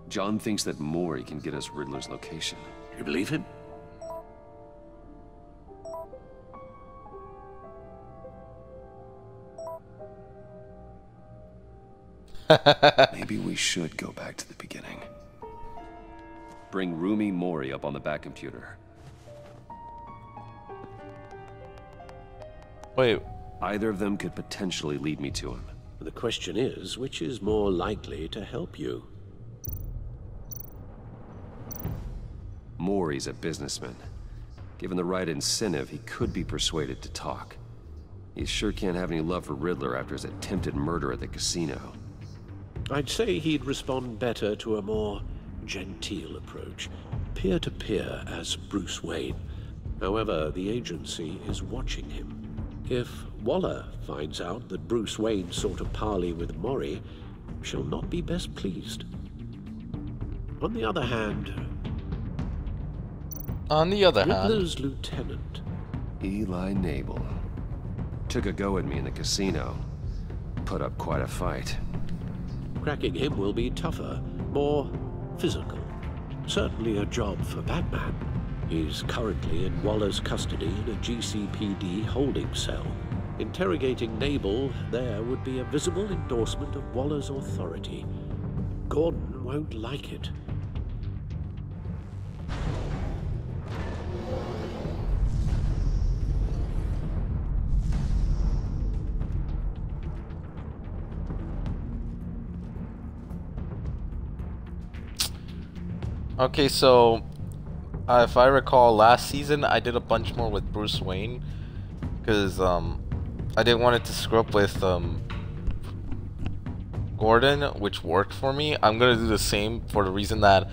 John thinks that Maury can get us Riddler's location. You believe him? Maybe we should go back to the beginning. Bring Rumi Mori up on the back computer. Wait. Either of them could potentially lead me to him. The question is, which is more likely to help you? Mori's a businessman. Given the right incentive, he could be persuaded to talk. He sure can't have any love for Riddler after his attempted murder at the casino. I'd say he'd respond better to a more genteel approach, peer-to-peer as Bruce Wayne. However, the agency is watching him. If Waller finds out that Bruce Wayne sought a parley with Mori, she'll not be best pleased. On the other hand, Riddler's lieutenant, Eli Nabel, took a go at me in the casino. Put up quite a fight. Cracking him will be tougher, more physical. Certainly a job for Batman. He's currently in Waller's custody in a GCPD holding cell. Interrogating Nabel there would be a visible endorsement of Waller's authority. Gordon won't like it. Okay, so if I recall, last season I did a bunch more with Bruce Wayne because I didn't want it to screw up with Gordon, which worked for me. I'm gonna do the same for the reason that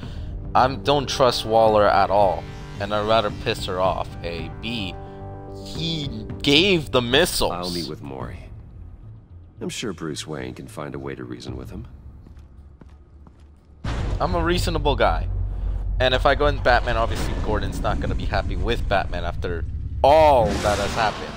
I don't trust Waller at all, and I'd rather piss her off. A. B. He gave the missiles. I'll meet with Mori. I'm sure Bruce Wayne can find a way to reason with him. I'm a reasonable guy. And if I go in Batman, obviously Gordon's not going to be happy with Batman after all that has happened.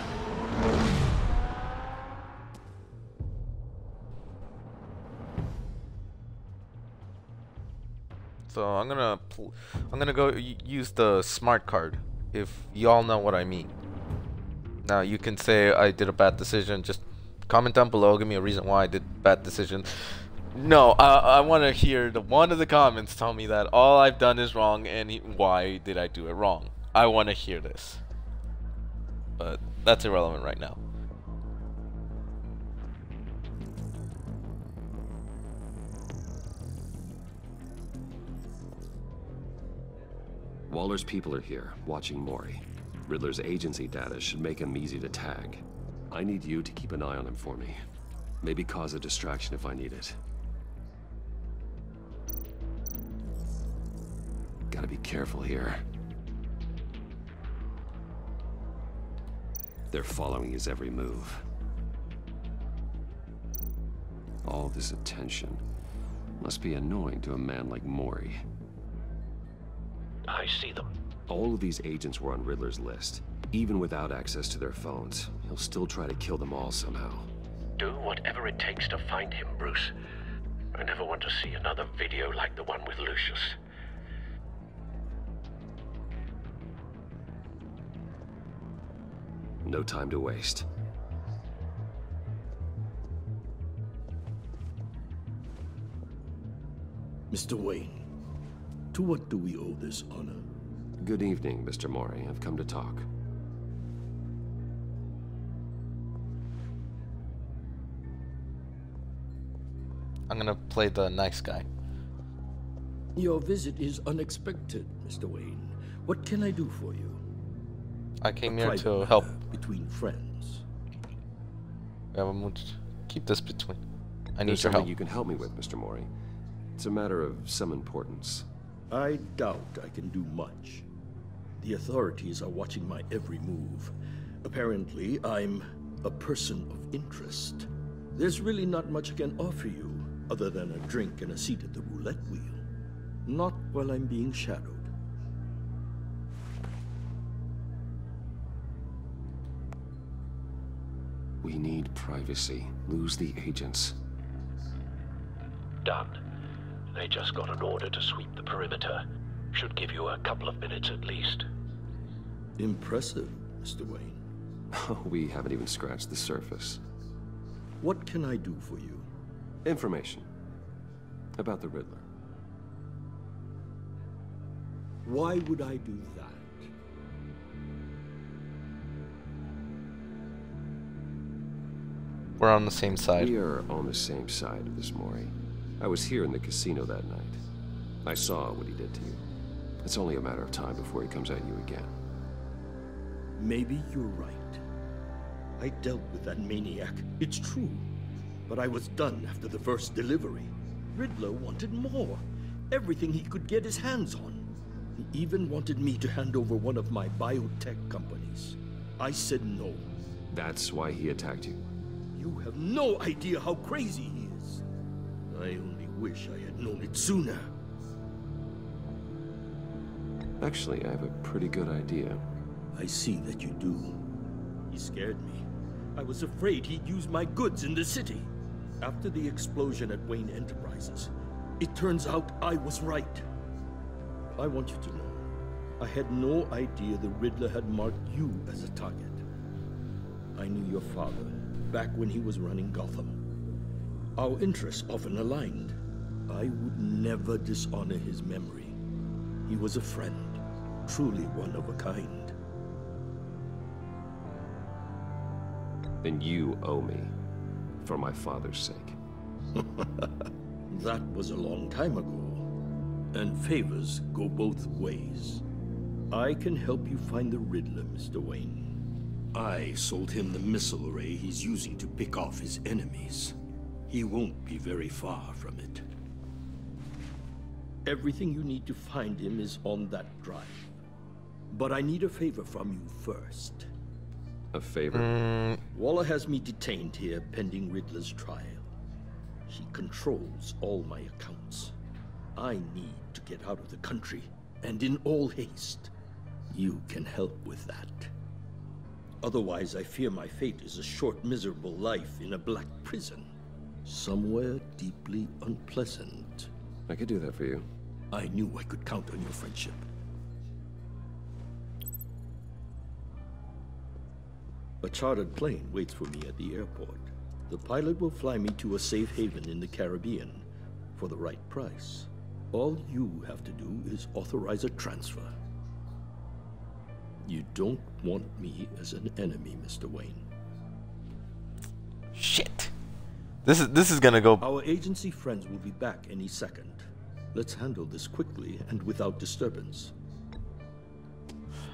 So I'm gonna go use the smart card, if y'all know what I mean. Now you can say I did a bad decision. Just comment down below, give me a reason why I did bad decision. No, I want to hear one of the comments tell me that all I've done is wrong and why did I do it wrong. I want to hear this. But that's irrelevant right now. Waller's people are here, watching Mori. Riddler's agency data should make him easy to tag. I need you to keep an eye on him for me. Maybe cause a distraction if I need it. Gotta be careful here. They're following his every move. All this attention must be annoying to a man like Mori. I see them. All of these agents were on Riddler's list. Even without access to their phones, he'll still try to kill them all somehow. Do whatever it takes to find him, Bruce. I never want to see another video like the one with Lucius. No time to waste. Mr. Wayne, to what do we owe this honor? Good evening, Mr. Mori. I've come to talk. I'm gonna play the nice guy. Your visit is unexpected, Mr. Wayne. What can I do for you? I came here to help. Between friends. Yeah, we'll keep this between. I need There's your something help. you can help me with, Mr. Mori. It's a matter of some importance. I doubt I can do much. The authorities are watching my every move. Apparently, I'm a person of interest. There's really not much I can offer you, other than a drink and a seat at the roulette wheel. Not while I'm being shadowed. We need privacy. Lose the agents. Done. They just got an order to sweep the perimeter. Should give you a couple of minutes at least. Impressive, Mr. Wayne. We haven't even scratched the surface. What can I do for you? Information. About the Riddler. Why would I do that? We're on the same side. We are on the same side of this, Mori. I was here in the casino that night. I saw what he did to you. It's only a matter of time before he comes at you again. Maybe you're right. I dealt with that maniac, it's true. But I was done after the first delivery. Riddler wanted more. Everything he could get his hands on. He even wanted me to hand over one of my biotech companies. I said no. That's why he attacked you. You have no idea how crazy he is. I only wish I had known it sooner. Actually, I have a pretty good idea. I see that you do. He scared me. I was afraid he'd use my goods in the city. After the explosion at Wayne Enterprises, it turns out I was right. I want you to know, I had no idea the Riddler had marked you as a target. I knew your father back when he was running Gotham. Our interests often aligned. I would never dishonor his memory. He was a friend, truly one of a kind. Then you owe me, for my father's sake. That was a long time ago, and favors go both ways. I can help you find the Riddler, Mr. Wayne. I sold him the missile array he's using to pick off his enemies. He won't be very far from it. Everything you need to find him is on that drive. But I need a favor from you first. A favor? Waller has me detained here pending Riddler's trial. He controls all my accounts. I need to get out of the country, and in all haste. You can help with that. Otherwise, I fear my fate is a short, miserable life in a black prison. Somewhere deeply unpleasant. I could do that for you. I knew I could count on your friendship. A chartered plane waits for me at the airport. The pilot will fly me to a safe haven in the Caribbean for the right price. All you have to do is authorize a transfer. You don't want me as an enemy, Mr. Wayne. Shit. This is gonna go. Our agency friends will be back any second. Let's handle this quickly and without disturbance.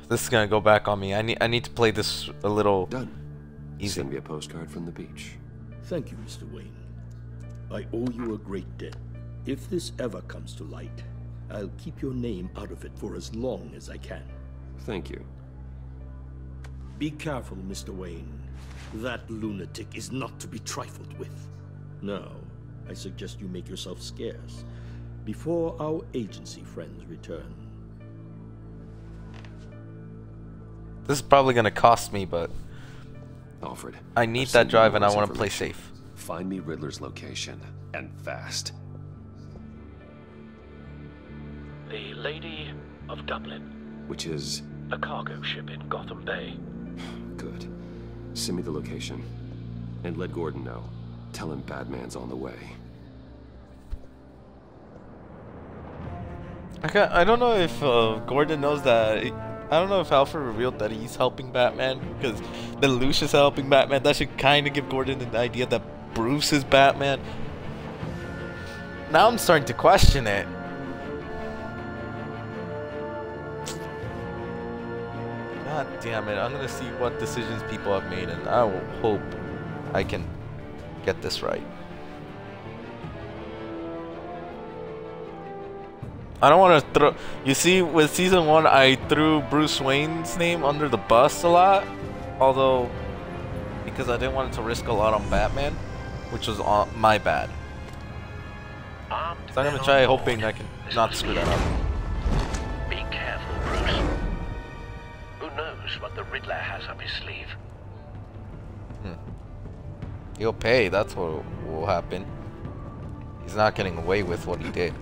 This is gonna go back on me. I need to play this a little Easy. Send me a postcard from the beach. Thank you, Mr. Wayne. I owe you a great debt. If this ever comes to light, I'll keep your name out of it for as long as I can. Thank you. Be careful, Mr. Wayne. That lunatic is not to be trifled with. Now, I suggest you make yourself scarce before our agency friends return. This is probably gonna cost me, but Alfred, I need that drive and I want to play safe. Find me Riddler's location, and fast. The Lady of Dublin. Which is? A cargo ship in Gotham Bay. Good. Send me the location. And let Gordon know. Tell him Batman's on the way. I don't know if Gordon knows that. I don't know if Alfred revealed that he's helping Batman, because then Lucius helping Batman. That should kind of give Gordon an idea that Bruce is Batman. Now I'm starting to question it. God damn it, I'm gonna see what decisions people have made, and I will hope I can get this right. I don't want to throw... You see, with Season 1, I threw Bruce Wayne's name under the bus a lot. Although, because I didn't want to risk a lot on Batman, which was my bad. So I'm going to try hoping I can not screw that up. Be careful, Bruce. Who knows what the Riddler has up his sleeve? He'll pay, that's what will happen. He's not getting away with what he did.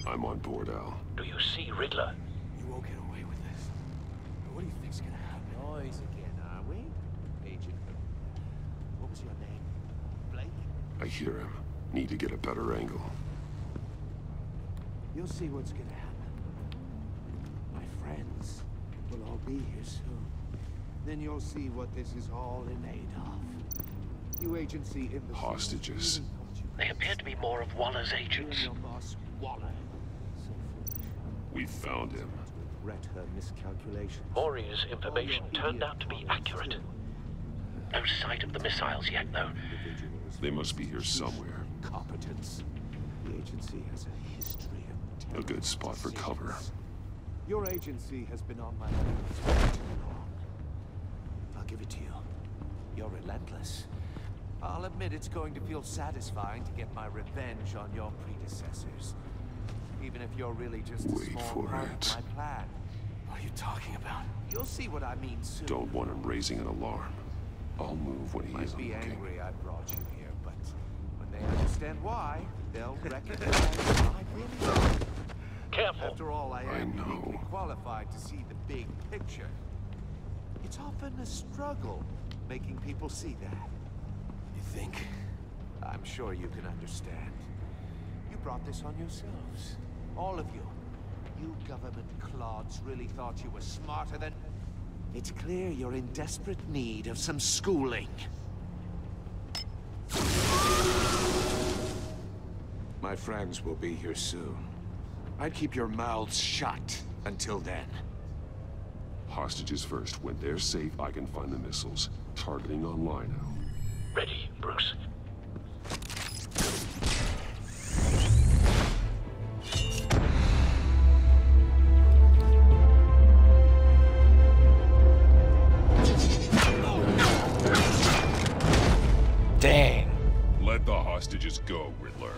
I'm on board, Al. Do you see Riddler? You won't get away with this. What do you think's gonna happen? Noise again, are we? Agent. What was your name? Blake? I hear him. Need to get a better angle. You'll see what's gonna happen. My friends will all be here soon. Then you'll see what this is all in aid of. You agency in the hostages. They appear to be more of Waller's agents. We found him. Maury's information turned out to be accurate. No sight of the missiles yet, though. They must be here somewhere. Competence. The agency has a history of A good spot for cover. Your agency has been on my heels for too long. I'll give it to you. You're relentless. I'll admit it's going to feel satisfying to get my revenge on your predecessors. Even if you're really just a small part of my plan. What are you talking about? You'll see what I mean soon. Don't want him raising an alarm. I'll move when he isn't looking. Might be angry I brought you here, but when they understand why, they'll recognize I really am. Careful. After all, I am uniquely qualified to see the big picture. It's often a struggle making people see that. You think? I'm sure you can understand. You brought this on yourselves. All of you. You government clods really thought you were smarter than... It's clear you're in desperate need of some schooling. My friends will be here soon. I'd keep your mouths shut until then. Hostages first. When they're safe, I can find the missiles. Targeting on Lino. Ready, Bruce. Dang. Let the hostages go, Riddler.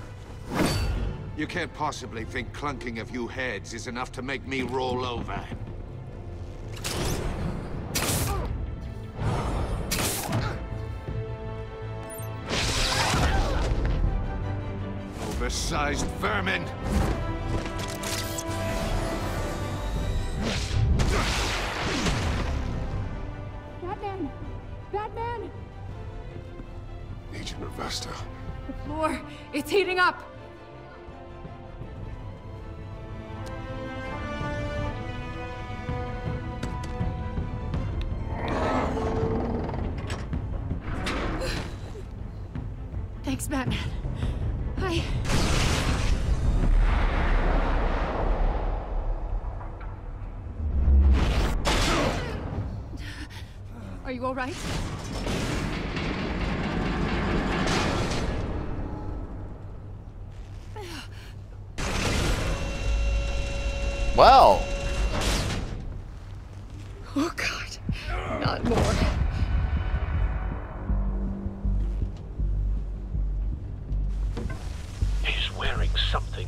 You can't possibly think clunking a few heads is enough to make me roll over. Oversized vermin! Batman! Batman! Agent Avesta. The floor, it's heating up! Thanks, Batman. Are you all right? Wow. Oh, God. Not more.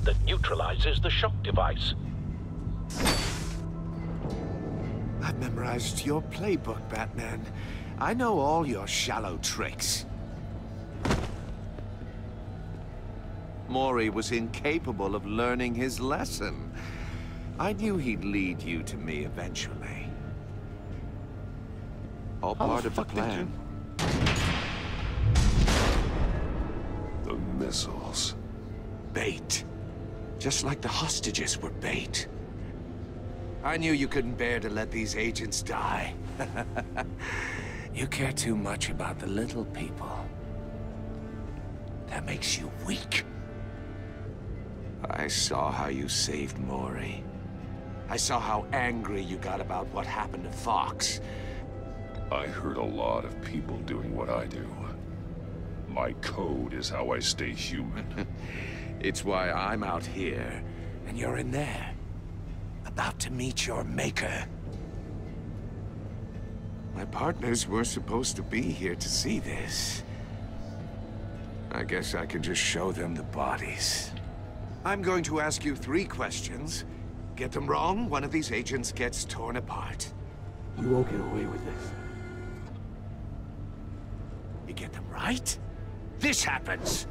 that neutralizes the shock device. I've memorized your playbook, Batman. I know all your shallow tricks. Mori was incapable of learning his lesson. I knew he'd lead you to me eventually. All part of the plan. The missiles. Bait. Just like the hostages were bait. I knew you couldn't bear to let these agents die. You care too much about the little people. That makes you weak. I saw how you saved Mori. I saw how angry you got about what happened to Fox. I heard a lot of people doing what I do. My code is how I stay human. It's why I'm out here, and you're in there. About to meet your maker. My partners were supposed to be here to see this. I guess I can just show them the bodies. I'm going to ask you 3 questions. Get them wrong, one of these agents gets torn apart. You won't get away with this. You get them right, this happens.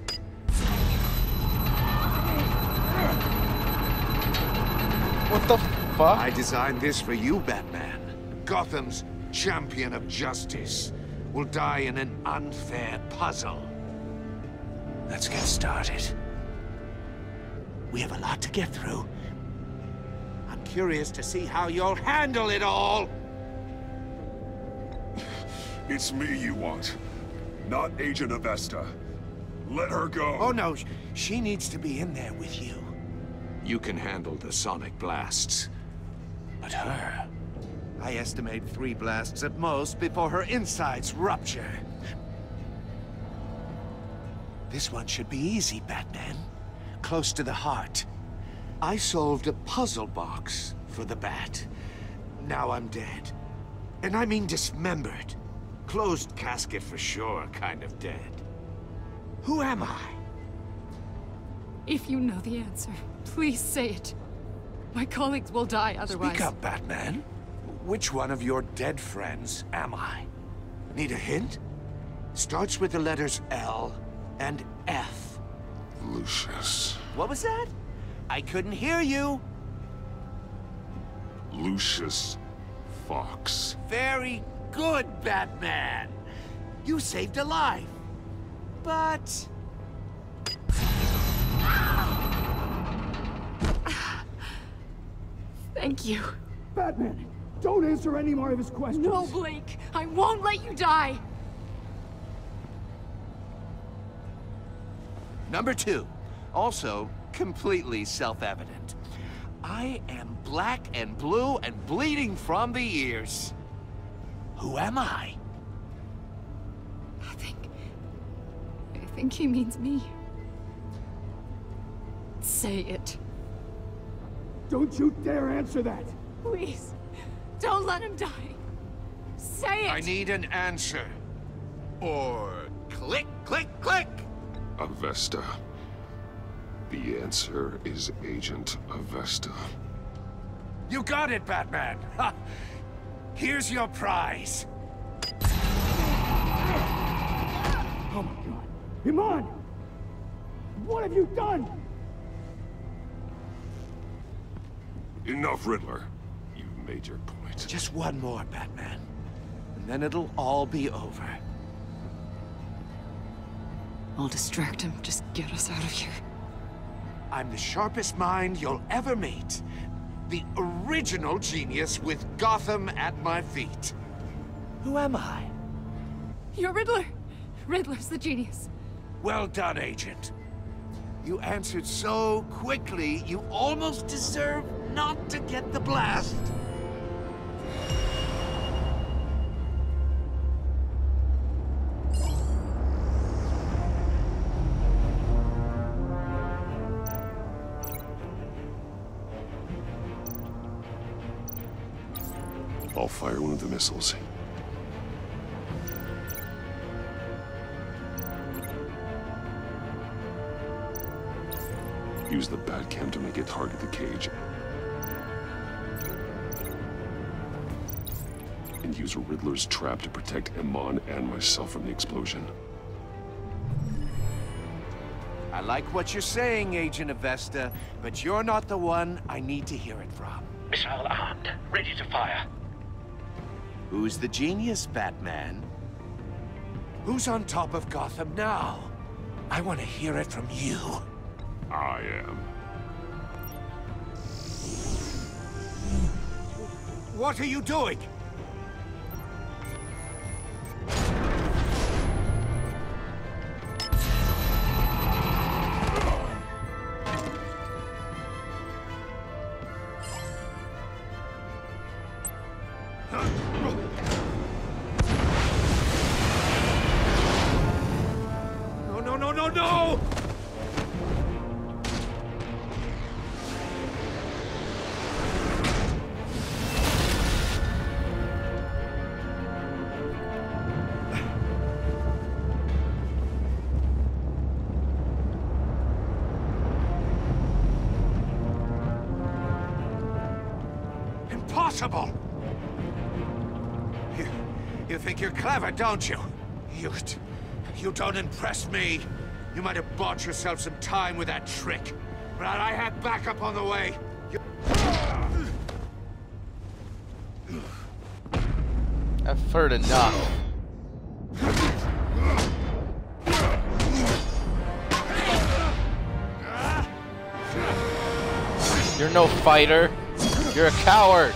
What the fuck? I designed this for you, Batman. Gotham's champion of justice will die in an unfair puzzle. Let's get started. We have a lot to get through. I'm curious to see how you'll handle it all. It's me you want, not Agent Avesta. Let her go. Oh no, she needs to be in there with you. You can handle the sonic blasts. But her, I estimate 3 blasts at most before her insides rupture. This one should be easy, Batman. Close to the heart. I solved a puzzle box for the Bat. Now I'm dead. And I mean dismembered. Closed casket for sure, kind of dead. Who am I? If you know the answer, please say it. My colleagues will die otherwise. Speak up, Batman. Which one of your dead friends am I? Need a hint? Starts with the letters L and F. Lucius. What was that? I couldn't hear you. Lucius Fox. Very good, Batman. You saved a life. But... Thank you. Batman, don't answer any more of his questions. No, Blake. I won't let you die. Number 2. Also, completely self-evident. I am black and blue and bleeding from the ears. Who am I? I think he means me. Say it. Don't you dare answer that! Please, don't let him die. Say it! I need an answer. Or click, click, click! Avesta. The answer is Agent Avesta. You got it, Batman! Ha. Here's your prize. Oh my God! Iman! What have you done? Enough, Riddler. You've made your point. Just one more, Batman. And then it'll all be over. I'll distract him. Just get us out of here. I'm the sharpest mind you'll ever meet. The original genius with Gotham at my feet. Who am I? You're Riddler. Riddler's the genius. Well done, Agent. You answered so quickly, you almost deserve not to get the blast. I'll fire one of the missiles. Use the Batcam to make it target the cage. And use Riddler's trap to protect Iman and myself from the explosion. I like what you're saying, Agent Avesta, but you're not the one I need to hear it from. Missile armed, ready to fire. Who's the genius, Batman? Who's on top of Gotham now? I want to hear it from you. I am. What are you doing? No! Impossible! You think you're clever, don't you? You don't impress me. You might have bought yourself some time with that trick, but I had backup on the way. I've heard enough. You're no fighter. You're a coward.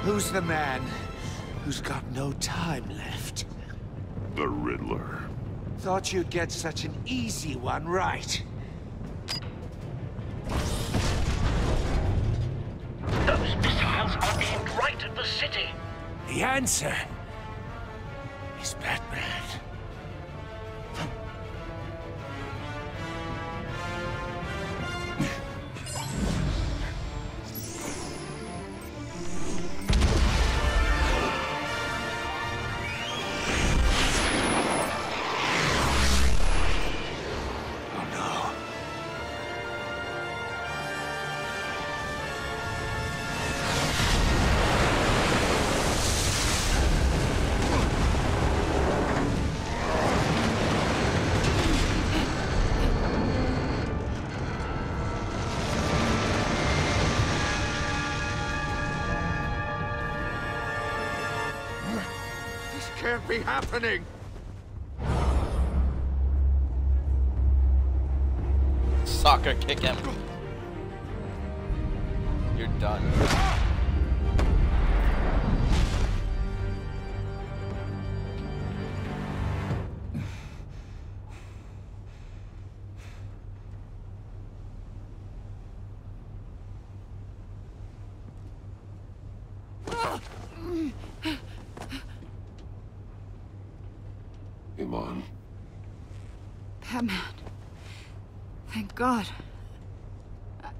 Who's the man who's got no time left? The Riddler. Thought you'd get such an easy one right. Those missiles are aimed right at the city. The answer is Batman. Can't be happening! Soccer kick him. You're done. Iman. Batman. Thank God.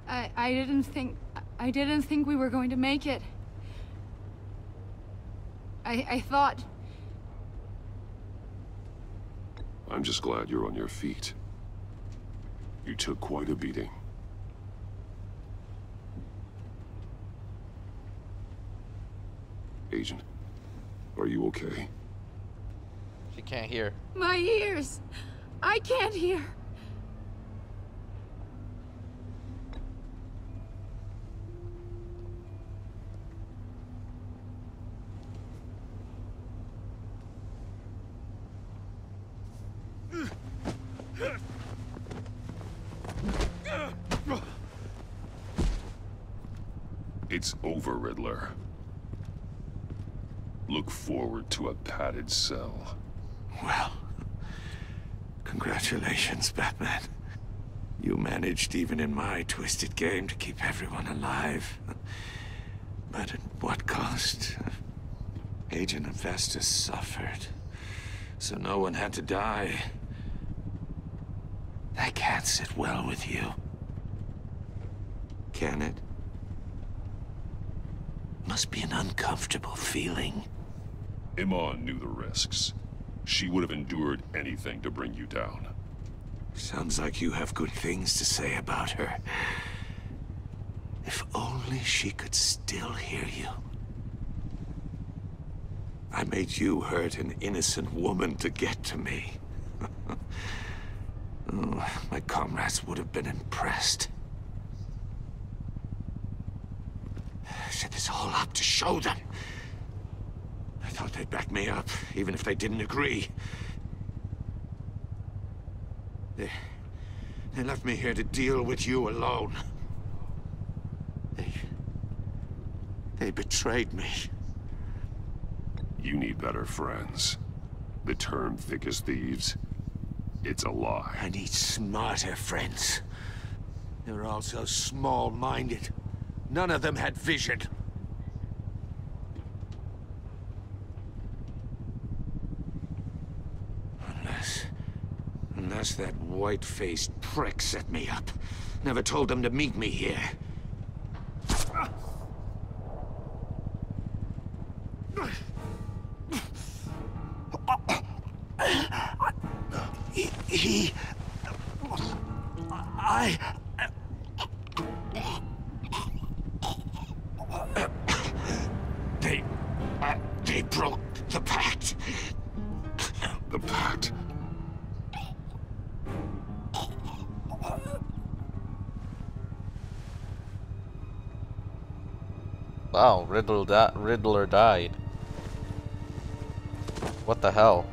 I didn't think we were going to make it. I thought... I'm just glad you're on your feet. You took quite a beating. Agent, are you okay? She can't hear. My ears! I can't hear! It's over, Riddler. Look forward to a padded cell. Well, congratulations, Batman. You managed, even in my twisted game, to keep everyone alive. But at what cost? Agent Avesta suffered, so no one had to die. That can't sit well with you. Can it? Must be an uncomfortable feeling. Iman knew the risks. She would have endured anything to bring you down. Sounds like you have good things to say about her. If only she could still hear you. I made you hurt an innocent woman to get to me. Oh, my comrades would have been impressed. I set this all up to show them. I thought they'd back me up, even if they didn't agree. They left me here to deal with you alone. They betrayed me. You need better friends. The term thick as thieves, it's a lie. I need smarter friends. They were all so small-minded. None of them had vision. Unless that white-faced prick set me up. Never told them to meet me here. They broke the pact. The pact? Wow, Riddler died. What the hell?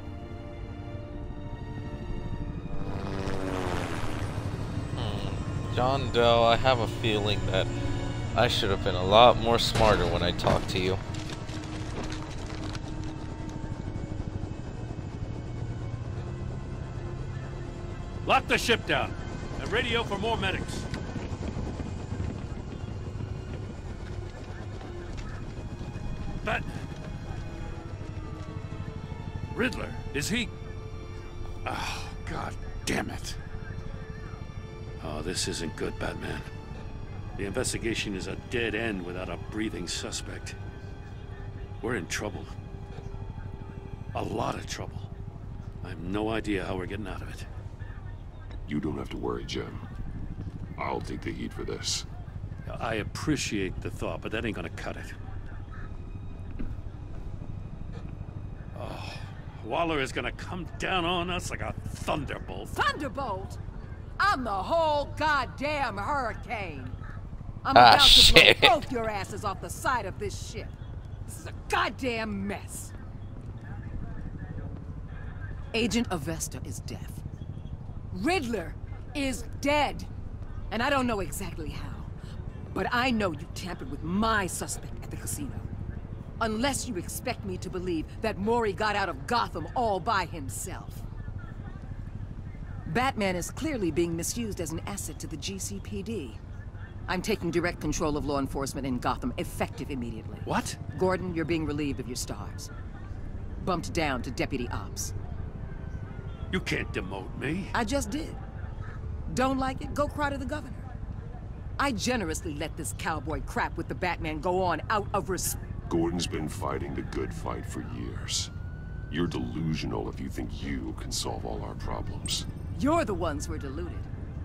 John Doe, I have a feeling that I should have been a lot more smarter when I talked to you. Lock the ship down and radio for more medics. But Riddler, is he? Oh, God damn it. Oh, this isn't good, Batman. The investigation is a dead end without a breathing suspect. We're in trouble. A lot of trouble. I have no idea how we're getting out of it. You don't have to worry, Jim. I'll take the heat for this. I appreciate the thought, but that ain't gonna cut it. Oh, Waller is gonna come down on us like a thunderbolt. Thunderbolt? I'm the whole goddamn hurricane. I'm about to blow both your asses off the side of this ship. This is a goddamn mess. Agent Avesta is deaf. Riddler is dead. And I don't know exactly how. But I know you tampered with my suspect at the casino. Unless you expect me to believe that Mori got out of Gotham all by himself. Batman is clearly being misused as an asset to the GCPD. I'm taking direct control of law enforcement in Gotham, effective immediately. What? Gordon, you're being relieved of your stars. Bumped down to Deputy Ops. You can't demote me. I just did. Don't like it? Go cry to the governor. I generously let this cowboy crap with the Batman go on out of respect. Gordon's been fighting the good fight for years. You're delusional if you think you can solve all our problems. You're the ones who are deluded.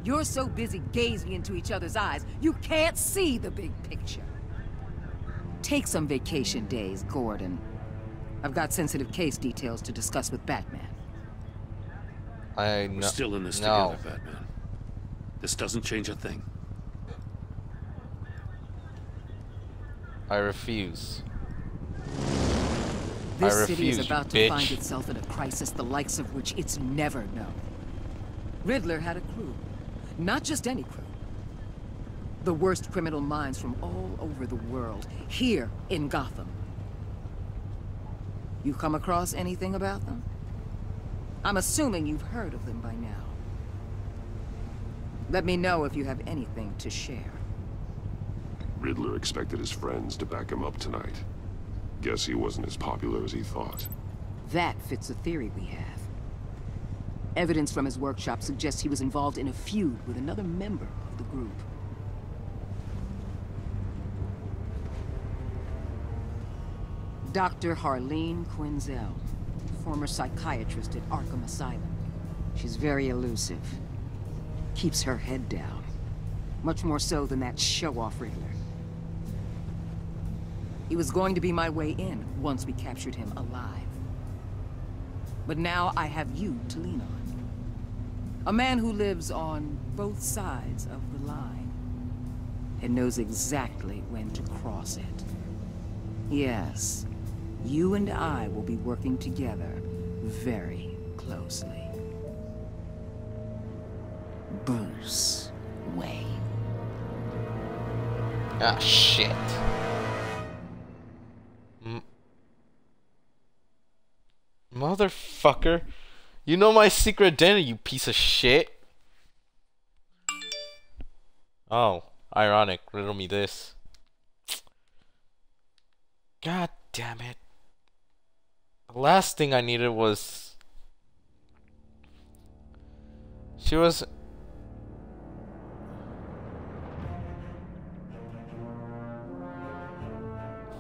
You're so busy gazing into each other's eyes, you can't see the big picture. Take some vacation days, Gordon. I've got sensitive case details to discuss with Batman. We're still in this together, Batman. This doesn't change a thing. I refuse. This city is about to find itself in a crisis the likes of which it's never known. Riddler had a crew. Not just any crew. The worst criminal minds from all over the world, here in Gotham. You come across anything about them? I'm assuming you've heard of them by now. Let me know if you have anything to share. Riddler expected his friends to back him up tonight. Guess he wasn't as popular as he thought. That fits a theory we have. Evidence from his workshop suggests he was involved in a feud with another member of the group. Dr. Harleen Quinzel, former psychiatrist at Arkham Asylum. She's very elusive. Keeps her head down. Much more so than that show-off Riddler. He was going to be my way in once we captured him alive. But now I have you to lean on. A man who lives on both sides of the line and knows exactly when to cross it. Yes, you and I will be working together very closely. Bruce Wayne. Ah, shit. Motherfucker. You know my secret identity, you piece of shit. Oh, ironic. Riddle me this. God damn it. The last thing I needed was... She was...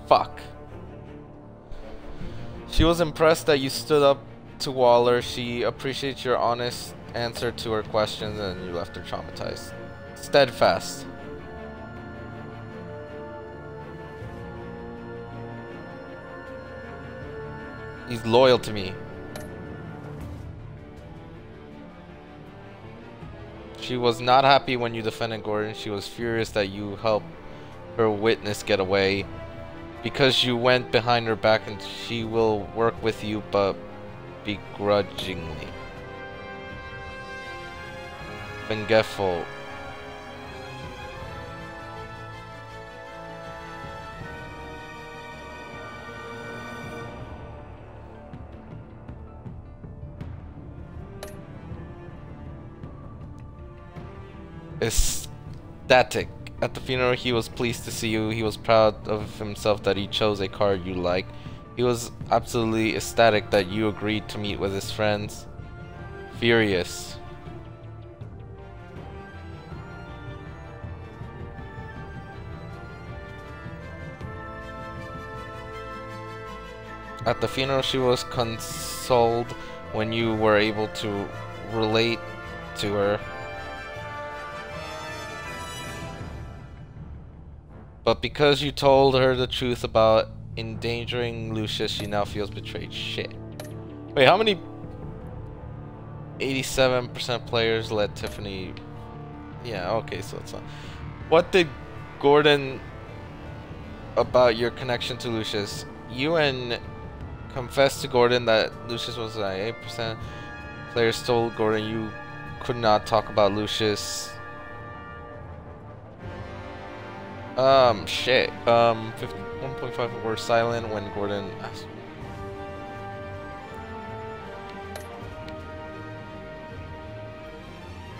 Fuck. She was impressed that you stood up to Waller. She appreciates your honest answer to her questions, and you left her traumatized. Steadfast. He's loyal to me. She was not happy when you defended Gordon. She was furious that you helped her witness get away. Because you went behind her back, and she will work with you, but begrudgingly. Vengeful. Ecstatic. At the funeral, he was pleased to see you. He was proud of himself that he chose a card you like. He was absolutely ecstatic that you agreed to meet with his friends. Furious. At the funeral, she was consoled when you were able to relate to her. But because you told her the truth about endangering Lucius, she now feels betrayed. Shit. Wait, how many 87% players let Tiffany... Yeah, okay, so it's not... What did Gordon about your connection to Lucius? You and confessed to Gordon that Lucius was 8%. Players told Gordon you could not talk about Lucius. Shit. 1.5 were silent when Gordon asked.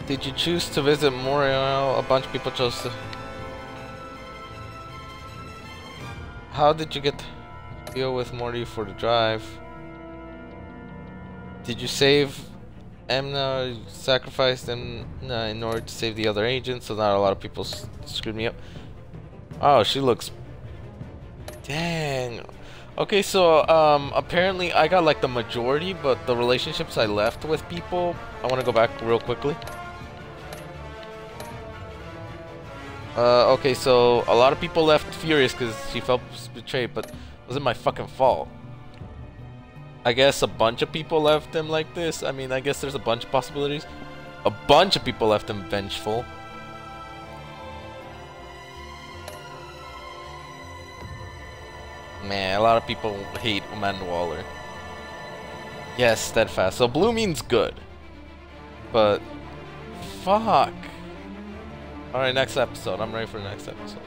Did you choose to visit Morial? A bunch of people chose to. How did you get to deal with Morty for the drive? Did you save Emna? Sacrificed Emna in order to save the other agents, so not a lot of people screwed me up. Oh, she looks... Dang. Okay, so, apparently I got, like, the majority, but the relationships I left with people... I want to go back real quickly. Okay, so a lot of people left furious because she felt betrayed, but it wasn't my fucking fault. I guess a bunch of people left him like this. I mean, I guess there's a bunch of possibilities. A bunch of people left him vengeful. Man, a lot of people hate Amanda Waller. Yes, steadfast. So blue means good. But fuck. Alright, next episode. I'm ready for the next episode.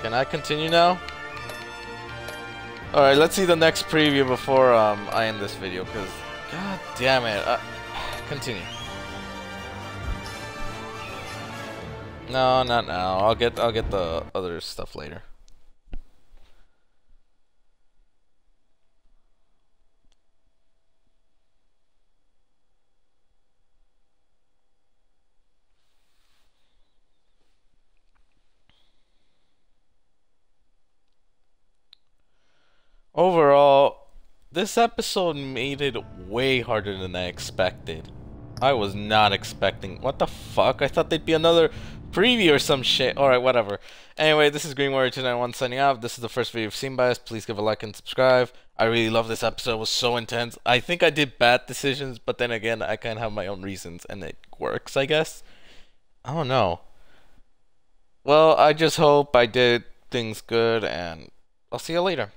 Can I continue now? Alright, let's see the next preview before I end this video, because god damn it. Continue. No, not now. I'll get the other stuff later. overall, this episode made it way harder than I expected. I was not expecting. What the fuck? I thought there'd be another preview or some shit. Alright, whatever. Anyway, this is GreenWarrior291 signing off. This is the first video you've seen by us. Please give a like and subscribe. I really love this episode. It was so intense. I think I did bad decisions, but then again, I kind of have my own reasons, and it works, I guess. I don't know. Well, I just hope I did things good, and I'll see you later.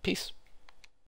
Peace.